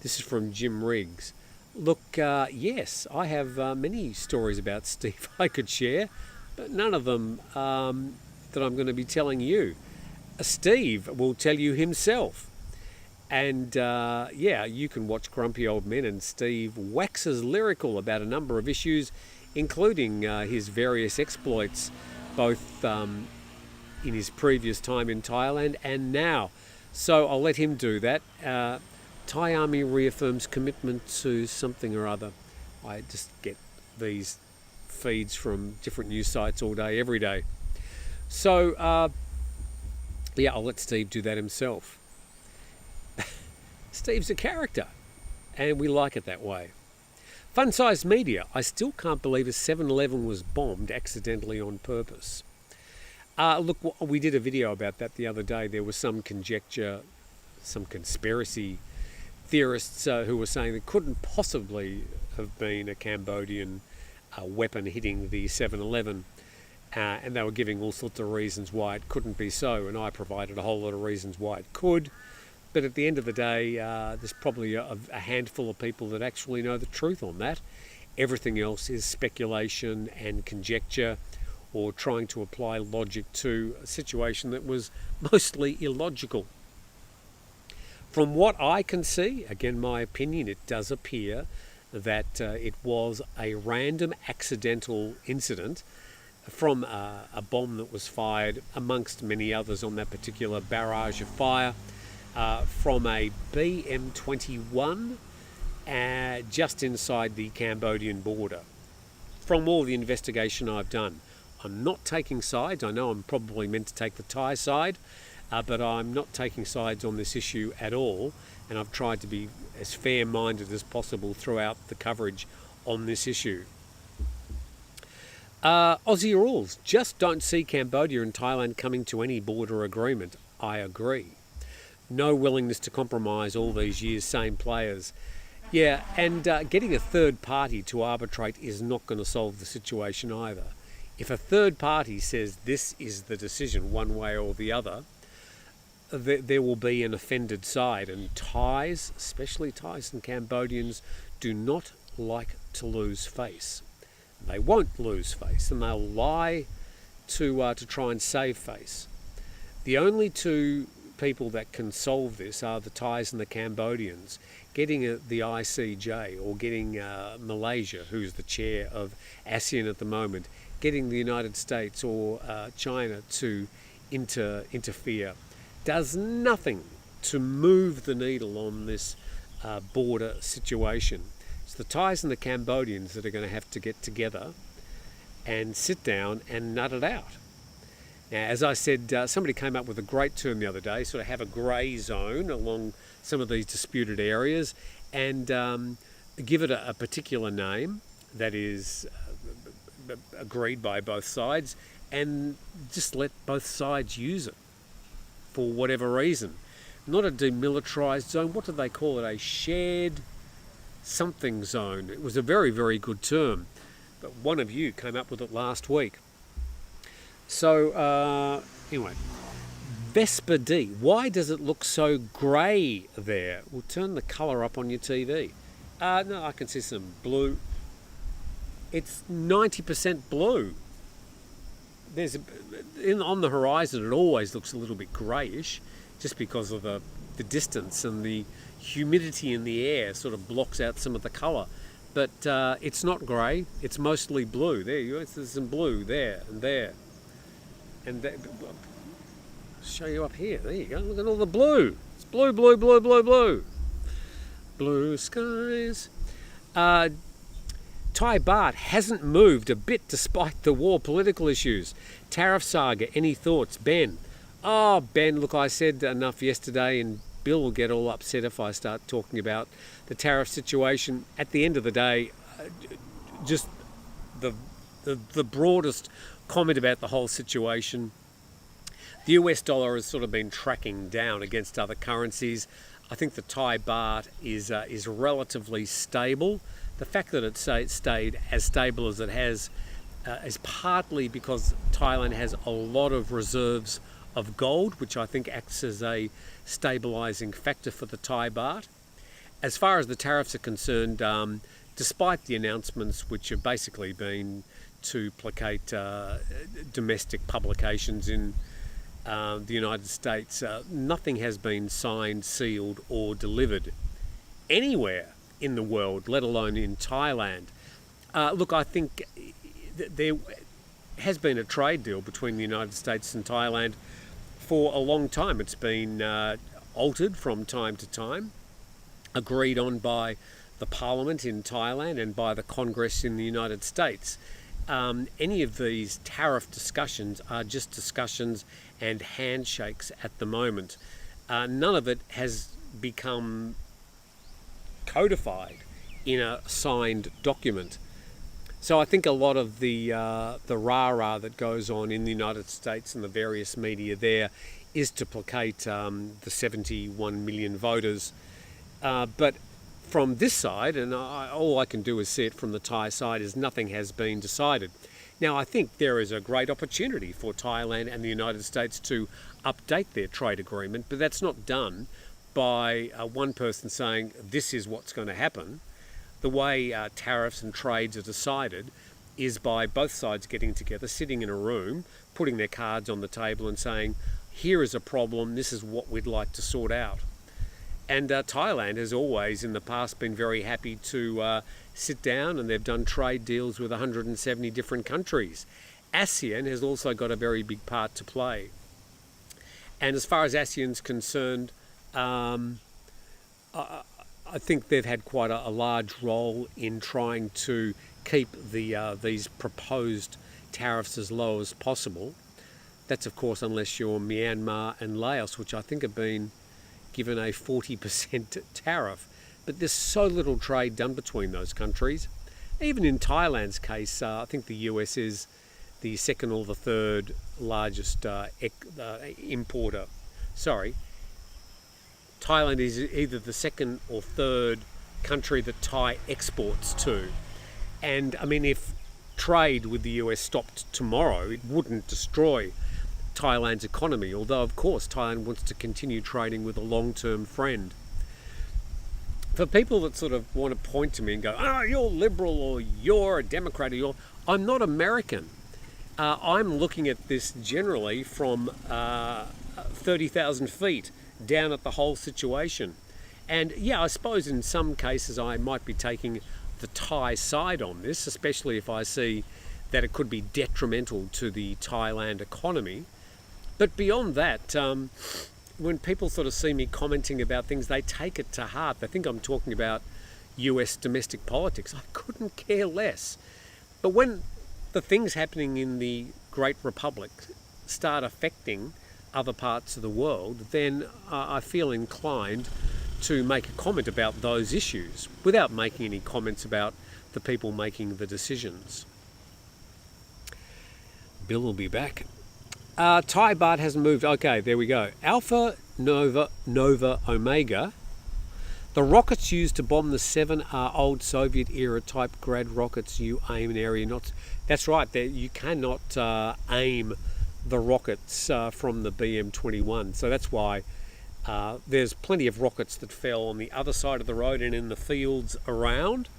This is from Jim Riggs. Look, yes, I have many stories about Steve I could share, but none of them that I'm going to be telling you. Steve will tell you himself. And you can watch Grumpy Old Men, and Steve waxes lyrical about a number of issues, including his various exploits, both in his previous time in Thailand and now. So I'll let him do that. Thai Army reaffirms commitment to something or other. I just get these feeds from different news sites all day, every day. So, I'll let Steve do that himself. Steve's a character, and we like it that way. Fun-sized media. I still can't believe a 7-Eleven was bombed accidentally on purpose. Look, we did a video about that the other day. There was some conjecture, some conspiracy theorists who were saying it couldn't possibly have been a Cambodian weapon hitting the 7-Eleven, and they were giving all sorts of reasons why it couldn't be so, and I provided a whole lot of reasons why it could. But at the end of the day, there's probably a handful of people that actually know the truth on that. Everything else is speculation and conjecture, or trying to apply logic to a situation that was mostly illogical. From what I can see, again my opinion, it does appear that it was a random accidental incident from a bomb that was fired amongst many others on that particular barrage of fire from a BM-21 just inside the Cambodian border. From all the investigation I've done, I'm not taking sides. I know I'm probably meant to take the Thai side, but I'm not taking sides on this issue at all, and I've tried to be as fair-minded as possible throughout the coverage on this issue. Aussie rules. Just don't see Cambodia and Thailand coming to any border agreement. I agree. No willingness to compromise all these years, same players. Yeah, and getting a third party to arbitrate is not going to solve the situation either. If a third party says this is the decision one way or the other, there will be an offended side, and Thais, especially Thais and Cambodians, do not like to lose face. They won't lose face, and they'll lie to try and save face. The only two people that can solve this are the Thais and the Cambodians. Getting the ICJ, or getting Malaysia, who's the chair of ASEAN at the moment, getting the United States or China to interfere does nothing to move the needle on this border situation. It's the Thais and the Cambodians that are going to have to get together and sit down and nut it out. Now, as I said, somebody came up with a great term the other day, sort of have a grey zone along some of these disputed areas, and give it a particular name that is agreed by both sides, and just let both sides use it for whatever reason. Not a demilitarised zone. What do they call it? A shared something zone. It was a very, very good term, but one of you came up with it last week. So anyway, Vespa D. Why does it look so grey there? We'll turn the colour up on your TV. No, I can see some blue. It's 90% blue. On the horizon, it always looks a little bit greyish, just because of the distance, and the humidity in the air sort of blocks out some of the colour. But it's not grey. It's mostly blue. There you go. There's some blue there and there. And that, I'll show you up here. There you go. Look at all the blue. It's Blue, blue, blue, blue, blue. Blue skies. Thai baht hasn't moved a bit despite the war political issues. Tariff saga, any thoughts? Ben. Oh, Ben, look, I said enough yesterday, and Bill will get all upset if I start talking about the tariff situation. At the end of the day, just the broadest comment about the whole situation. The US dollar has sort of been tracking down against other currencies. I think the Thai baht is relatively stable. The fact that it stayed as stable as it has is partly because Thailand has a lot of reserves of gold, which I think acts as a stabilising factor for the Thai baht. As far as the tariffs are concerned, despite the announcements, which have basically been to placate domestic publications in the United States, nothing has been signed, sealed or delivered anywhere in the world, let alone in Thailand. Look, I think there has been a trade deal between the United States and Thailand for a long time. It's been altered from time to time, agreed on by the Parliament in Thailand and by the Congress in the United States. Any of these tariff discussions are just discussions and handshakes at the moment. None of it has become codified in a signed document. So I think a lot of the rah-rah that goes on in the United States and the various media there is to placate the 71 million voters. But from this side, and all I can do is see it from the Thai side, is nothing has been decided. Now, I think there is a great opportunity for Thailand and the United States to update their trade agreement, but that's not done by one person saying this is what's going to happen. The way tariffs and trades are decided is by both sides getting together, sitting in a room, putting their cards on the table and saying, here is a problem, this is what we'd like to sort out. And Thailand has always in the past been very happy to sit down, and they've done trade deals with 170 different countries. ASEAN has also got a very big part to play. And as far as ASEAN's concerned, I think they've had quite a large role in trying to keep these proposed tariffs as low as possible. That's, of course, unless you're Myanmar and Laos, which I think have been given a 40% tariff. But there's so little trade done between those countries. Even in Thailand's case, I think the US is the second or the third largest importer. Sorry. Thailand is either the second or third country that Thai exports to. And I mean, if trade with the US stopped tomorrow, it wouldn't destroy Thailand's economy, although of course Thailand wants to continue trading with a long-term friend. For people that sort of want to point to me and go, oh, you're liberal or you're a Democrat, or I'm not American. I'm looking at this generally from 30,000 feet down at the whole situation. And yeah, I suppose in some cases I might be taking the Thai side on this, especially if I see that it could be detrimental to the Thailand economy. But beyond that, when people sort of see me commenting about things, they take it to heart. They think I'm talking about US domestic politics. I couldn't care less. But when the things happening in the Great Republic start affecting other parts of the world, then I feel inclined to make a comment about those issues without making any comments about the people making the decisions. Bill will be back. Thai baht hasn't moved. Okay, there we go. Alpha Nova Omega. The rockets used to bomb the 7 are old Soviet-era type Grad rockets. You aim an area not... That's right. You cannot aim the rockets from the BM-21. So that's why there's plenty of rockets that fell on the other side of the road and in the fields around.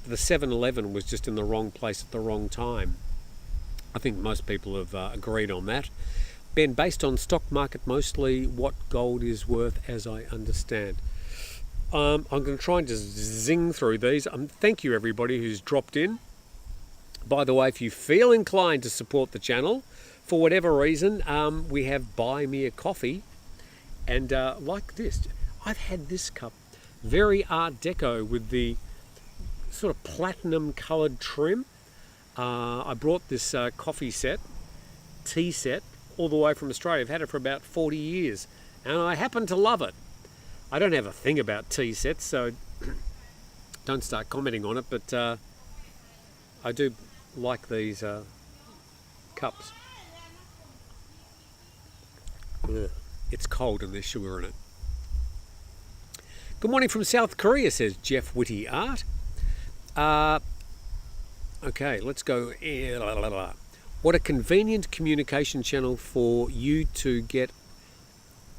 The 711 was just in the wrong place at the wrong time. I think most people have agreed on that. Ben, based on stock market mostly, what gold is worth as I understand? I'm going to try and just zing through these. Thank you everybody who's dropped in. By the way, if you feel inclined to support the channel, for whatever reason, we have Buy Me a Coffee. And like this, I've had this cup, very Art Deco with the sort of platinum coloured trim. I brought this coffee set, tea set, all the way from Australia. I've had it for about 40 years and I happen to love it. I don't have a thing about tea sets, so don't start commenting on it, but I do like these cups. Ugh. It's cold and there's sugar in it. Good morning from South Korea, says Jeff Whitty Art. Okay, let's go. What a convenient communication channel for you to get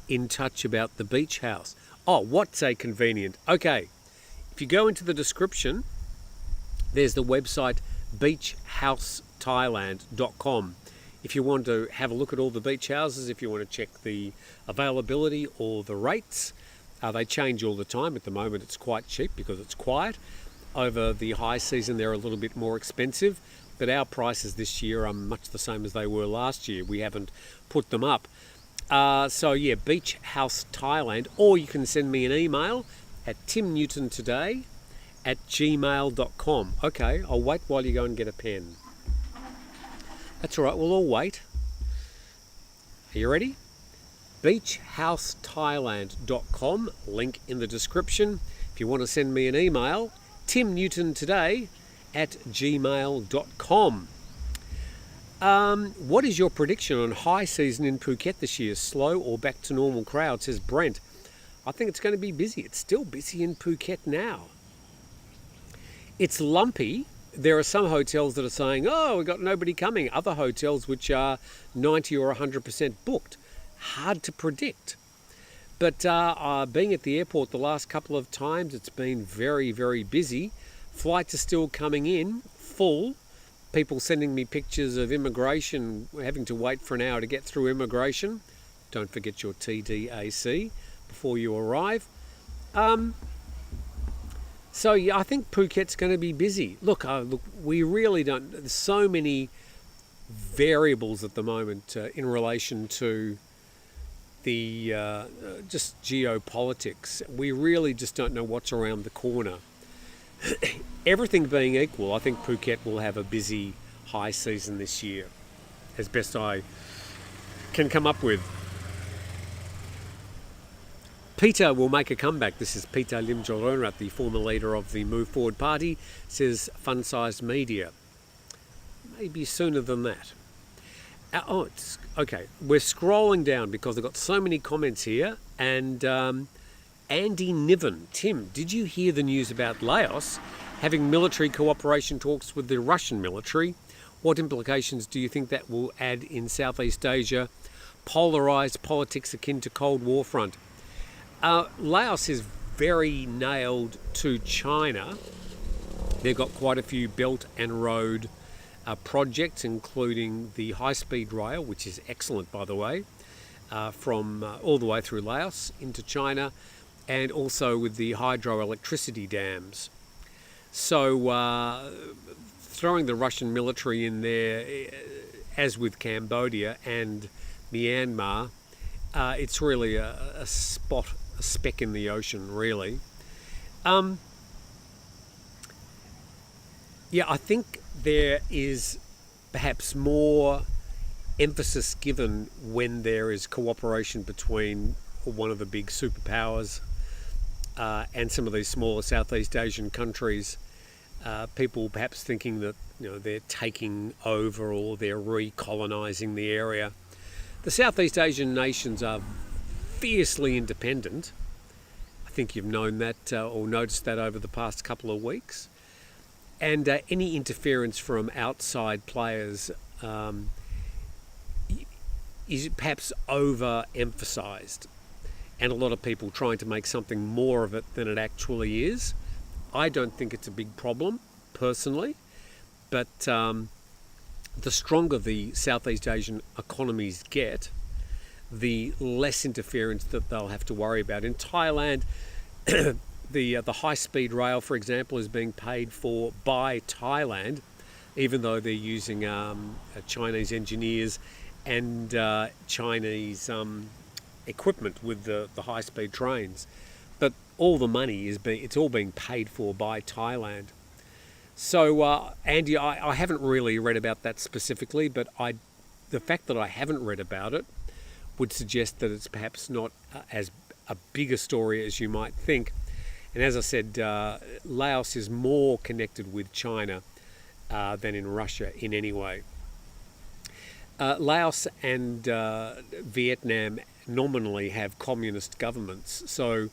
in touch about the beach house. Oh, what's a convenient? Okay, if you go into the description, there's the website beachhousethailand.com. If you want to have a look at all the beach houses, if you want to check the availability or the rates, they change all the time. At the moment, it's quite cheap because it's quiet. Over the high season, they're a little bit more expensive, but our prices this year are much the same as they were last year. We haven't put them up. So yeah, Beach House Thailand, or you can send me an email at timnewtontoday@gmail.com. Okay, I'll wait while you go and get a pen. That's all right, we'll all wait. Are you ready? beachhousethailand.com, link in the description. If you want to send me an email, timnewtontoday@gmail.com. What is your prediction on high season in Phuket this year? Slow or back to normal crowd, says Brent. I think it's going to be busy. It's still busy in Phuket now. It's lumpy. There are some hotels that are saying, oh, we've got nobody coming. Other hotels which are 90 or 100% booked. Hard to predict. But being at the airport the last couple of times, it's been very, very busy. Flights are still coming in full. People sending me pictures of immigration, having to wait for an hour to get through immigration. Don't forget your TDAC before you arrive. So yeah, I think Phuket's going to be busy. Look, we really don't. There's so many variables at the moment in relation to the just geopolitics. We really just don't know what's around the corner. Everything being equal, I think Phuket will have a busy high season this year, as best I can come up with. Peter will make a comeback. This is Peter Lim Jolonrat, the former leader of the Move Forward Party, says Fun-Sized Media. Maybe sooner than that. It's okay. We're scrolling down because I've got so many comments here. And Andy Niven, Tim, did you hear the news about Laos having military cooperation talks with the Russian military? What implications do you think that will add in Southeast Asia? Polarised politics akin to Cold War front. Laos is very nailed to China. They've got quite a few belt and road projects, including the high-speed rail, which is excellent, by the way, from all the way through Laos into China, and also with the hydroelectricity dams. So throwing the Russian military in there, as with Cambodia and Myanmar, it's really a speck in the ocean, really. Yeah, I think there is perhaps more emphasis given when there is cooperation between one of the big superpowers and some of these smaller Southeast Asian countries. People perhaps thinking that they're taking over or they're recolonising the area. The Southeast Asian nations are fiercely independent. I think you've known that or noticed that over the past couple of weeks. And any interference from outside players is perhaps overemphasised, and a lot of people trying to make something more of it than it actually is. I don't think it's a big problem, personally, but the stronger the Southeast Asian economies get, the less interference that they'll have to worry about. In Thailand, the high-speed rail, for example, is being paid for by Thailand, even though they're using Chinese engineers and Chinese equipment with the high-speed trains. But all the money it's all being paid for by Thailand. So, Andy, I haven't really read about that specifically, but the fact that I haven't read about it would suggest that it's perhaps not as a big a story as you might think. And as I said, Laos is more connected with China than in Russia in any way. Laos and Vietnam nominally have communist governments, so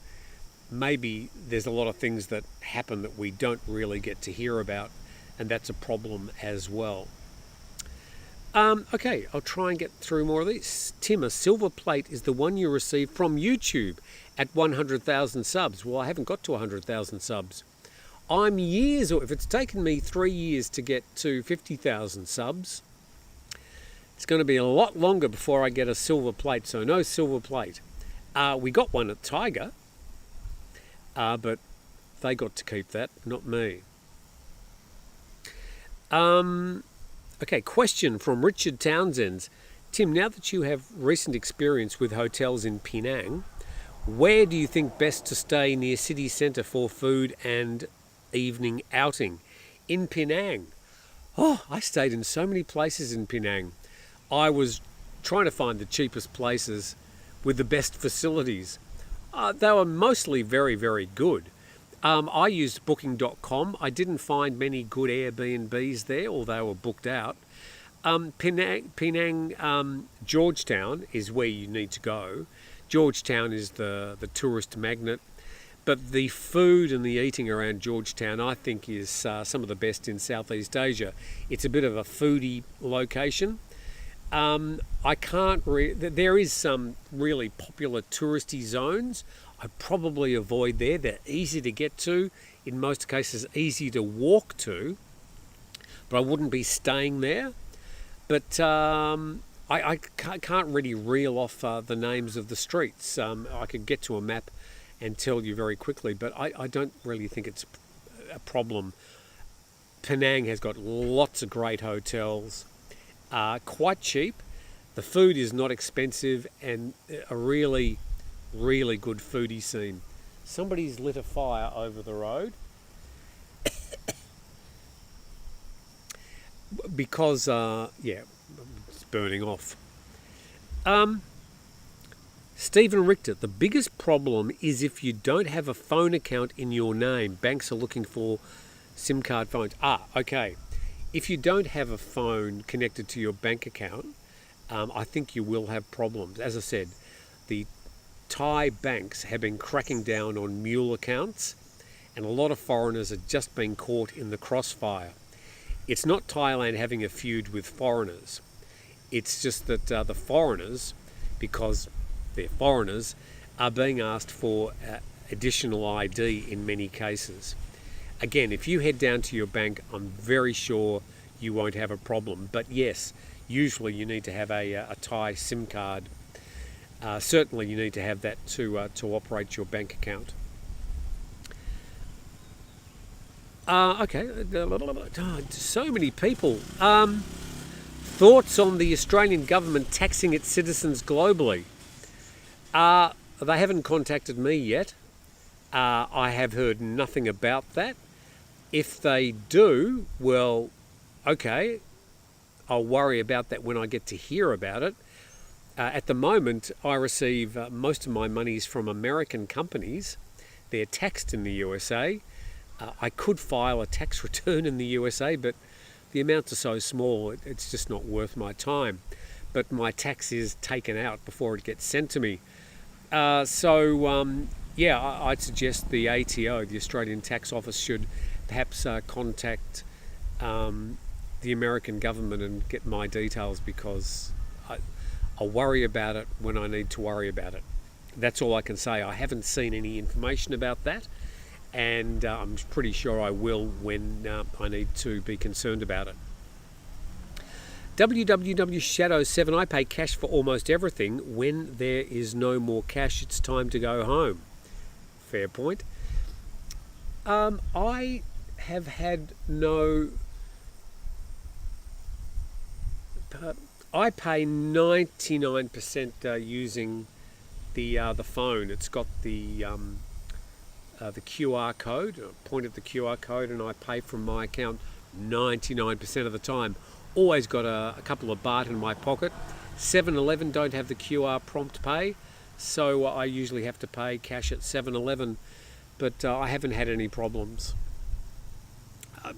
maybe there's a lot of things that happen that we don't really get to hear about, and that's a problem as well. Okay, I'll try and get through more of these. Tim, a silver plate is the one you receive from YouTube at 100,000 subs. Well, I haven't got to 100,000 subs. I'm years, or if it's taken me 3 years to get to 50,000 subs, it's going to be a lot longer before I get a silver plate, so no silver plate. We got one at Thaiger, but they got to keep that, not me. Okay, question from Richard Townsend. Tim, now that you have recent experience with hotels in Penang, where do you think best to stay near city centre for food and evening outing? In Penang. Oh, I stayed in so many places in Penang. I was trying to find the cheapest places with the best facilities. They were mostly very, very good. I used booking.com. I didn't find many good Airbnbs there, or they were booked out. Penang, Georgetown is where you need to go. Georgetown is the tourist magnet. But the food and the eating around Georgetown, I think, is some of the best in Southeast Asia. It's a bit of a foodie location. There is some really popular touristy zones. I'd probably avoid there. They're easy to get to, in most cases easy to walk to, but I wouldn't be staying there. But I can't really reel off the names of the streets. I could get to a map and tell you very quickly, but I don't really think it's a problem. Penang has got lots of great hotels, quite cheap. The food is not expensive, and a really, really good foodie scene. Somebody's lit a fire over the road because, it's burning off. Stephen Richter, the biggest problem is if you don't have a phone account in your name. Banks are looking for SIM card phones. Okay. If you don't have a phone connected to your bank account, I think you will have problems. As I said, the Thai banks have been cracking down on mule accounts, and a lot of foreigners are just being caught in the crossfire. It's not Thailand having a feud with foreigners. It's just that the foreigners, because they're foreigners, are being asked for additional ID in many cases. Again, if you head down to your bank, I'm very sure you won't have a problem. But yes, usually you need to have a Thai SIM card. Certainly you need to have that to operate your bank account. Okay, so many people. Thoughts on the Australian government taxing its citizens globally? They haven't contacted me yet. I have heard nothing about that. If they do, well, okay, I'll worry about that when I get to hear about it. At the moment, I receive most of my monies from American companies. They're taxed in the USA. I could file a tax return in the USA, but the amounts are so small, it's just not worth my time. But my tax is taken out before it gets sent to me. I'd suggest the ATO, the Australian Tax Office, should perhaps contact the American government and get my details, because I'll worry about it when I need to worry about it. That's all I can say. I haven't seen any information about that, and I'm pretty sure I will when I need to be concerned about it. www.shadow7, I pay cash for almost everything. When there is no more cash, it's time to go home. Fair point. I have had no... I pay 99% using the phone. It's got the QR code. I point at the QR code and I pay from my account 99% of the time. Always got a couple of baht in my pocket. 7-Eleven don't have the QR prompt pay, so I usually have to pay cash at 7-Eleven, but I haven't had any problems.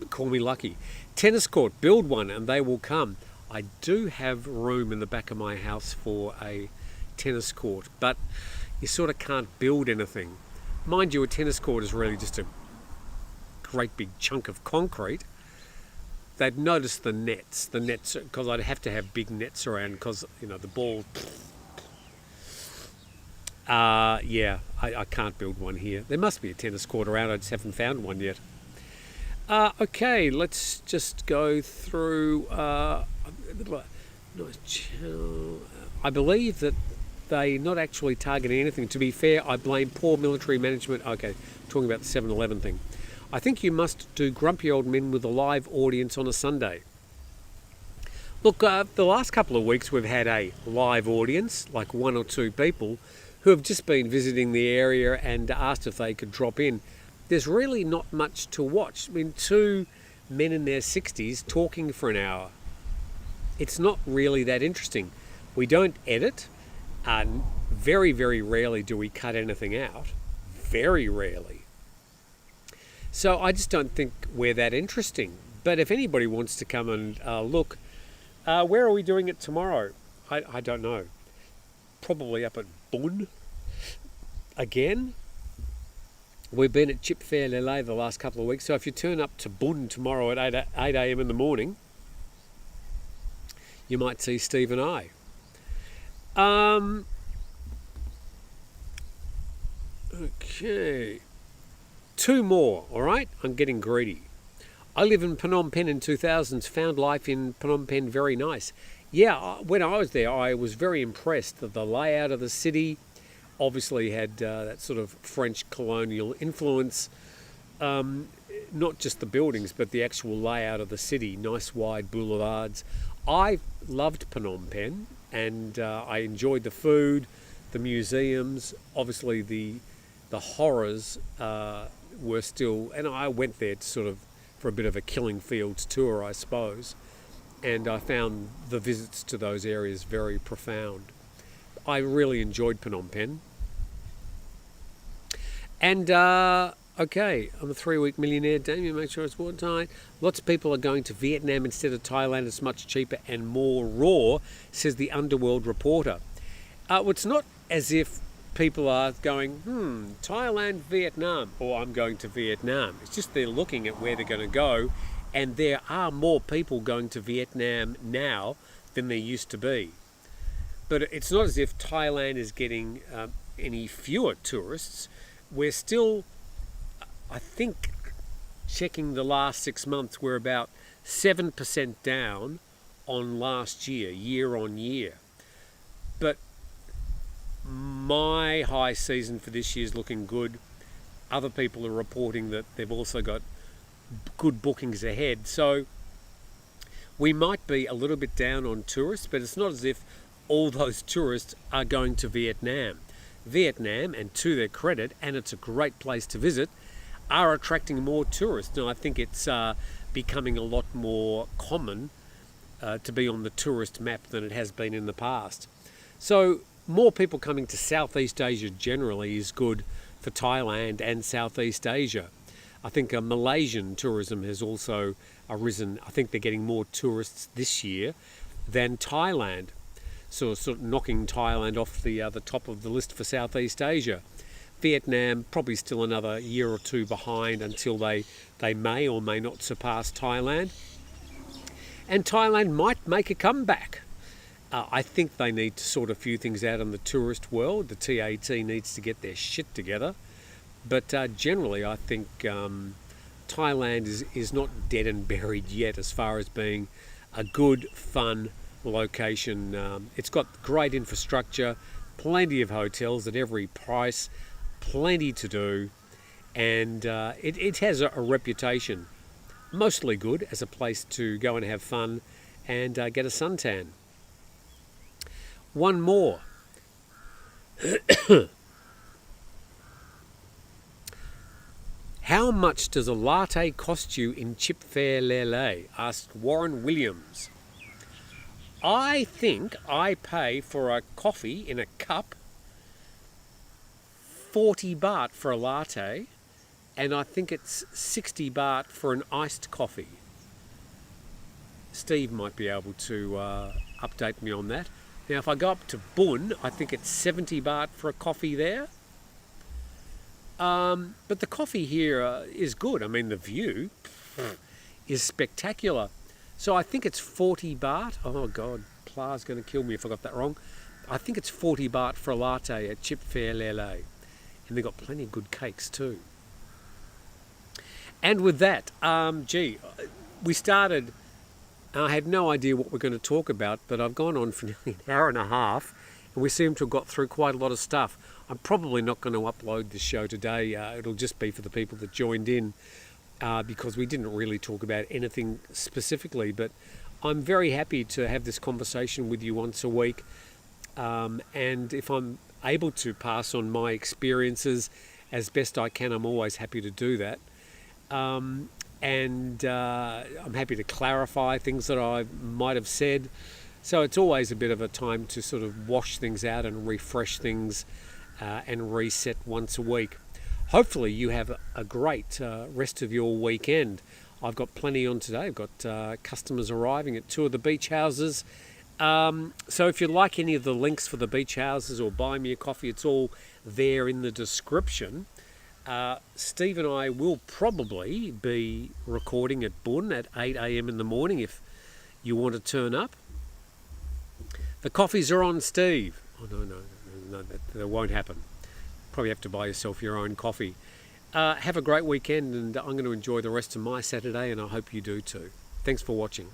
Call me lucky. Tennis court, build one and they will come. I do have room in the back of my house for a tennis court, but you sort of can't build anything. Mind you, a tennis court is really just a great big chunk of concrete. They'd notice the nets, because I'd have to have big nets around because, the ball. I can't build one here. There must be a tennis court around, I just haven't found one yet. Okay, let's just go through. I believe that they're not actually targeting anything. To be fair, I blame poor military management. Okay, talking about the 7-Eleven thing. I think you must do Grumpy Old Men with a live audience on a Sunday. Look, the last couple of weeks we've had a live audience, like 1 or 2 people who have just been visiting the area and asked if they could drop in. There's really not much to watch. I mean, 2 men in their 60s talking for an hour. It's not really that interesting. We don't edit. Very, very rarely do we cut anything out. Very rarely. So I just don't think we're that interesting. But if anybody wants to come and look, where are we doing it tomorrow? I don't know. Probably up at Bun again. We've been at Chip Fair Lele the last couple of weeks. So if you turn up to Bun tomorrow at 8 a.m. in the morning, you might see Steve and I. Okay. 2 more, all right? I'm getting greedy. I live in Phnom Penh in 2000s, found life in Phnom Penh very nice. Yeah, when I was there, I was very impressed that the layout of the city obviously had that sort of French colonial influence. Not just the buildings, but the actual layout of the city, nice wide boulevards. I loved Phnom Penh, and I enjoyed the food, the museums, obviously the horrors were still, and I went there to sort of for a bit of a killing fields tour, I suppose, and I found the visits to those areas very profound. I really enjoyed Phnom Penh. And okay, I'm a 3-week millionaire. Damien, make sure it's watertight. Lots of people are going to Vietnam instead of Thailand. It's much cheaper and more raw, says the Underworld reporter. It's not as if people are going, Thailand, Vietnam, or I'm going to Vietnam. It's just they're looking at where they're going to go, and there are more people going to Vietnam now than there used to be. But it's not as if Thailand is getting any fewer tourists. We're still, I think, checking the last 6 months, we're about 7% down on last year, year on year. But my high season for this year is looking good. Other people are reporting that they've also got good bookings ahead. So we might be a little bit down on tourists, but it's not as if all those tourists are going to Vietnam. Vietnam, and to their credit, and it's a great place to visit, are attracting more tourists. And I think it's becoming a lot more common to be on the tourist map than it has been in the past. So more people coming to Southeast Asia generally is good for Thailand and Southeast Asia. I think Malaysian tourism has also arisen. I think they're getting more tourists this year than Thailand. So sort of knocking Thailand off the top of the list for Southeast Asia. Vietnam probably still another year or 2 behind until they may or may not surpass Thailand. And Thailand might make a comeback. I think they need to sort a few things out in the tourist world. The TAT needs to get their shit together. But generally, I think Thailand is not dead and buried yet as far as being a good, fun location. It's got great infrastructure, plenty of hotels at every price, plenty to do, and it has a reputation, mostly good, as a place to go and have fun and get a suntan. One more. How much does a latte cost you in Chip Fair Lele? Asked Warren Williams. I think I pay for a coffee in a cup 40 baht for a latte, and I think it's 60 baht for an iced coffee. Steve might be able to update me on that. Now, if I go up to Bun, I think it's 70 baht for a coffee there. But the coffee here is good. I mean, the view is spectacular. So I think it's 40 baht. Oh, God, Pla's going to kill me if I got that wrong. I think it's 40 baht for a latte at Chip Fair Lele. And they've got plenty of good cakes too. And with that, we started... I had no idea what we're going to talk about, but I've gone on for nearly an hour and a half, and we seem to have got through quite a lot of stuff. I'm probably not going to upload this show today. It'll just be for the people that joined in, because we didn't really talk about anything specifically. But I'm very happy to have this conversation with you once a week. And if I'm able to pass on my experiences as best I can, I'm always happy to do that. And I'm happy to clarify things that I might have said. So it's always a bit of a time to sort of wash things out and refresh things and reset once a week. Hopefully you have a great rest of your weekend. I've got plenty on today. I've got customers arriving at 2 of the beach houses. So if you like any of the links for the beach houses or buy me a coffee, it's all there in the description. Steve and I will probably be recording at Bun at 8 a.m. in the morning if you want to turn up. The coffees are on, Steve. Oh, no, that won't happen. Probably have to buy yourself your own coffee. Have a great weekend, and I'm going to enjoy the rest of my Saturday, and I hope you do too. Thanks for watching.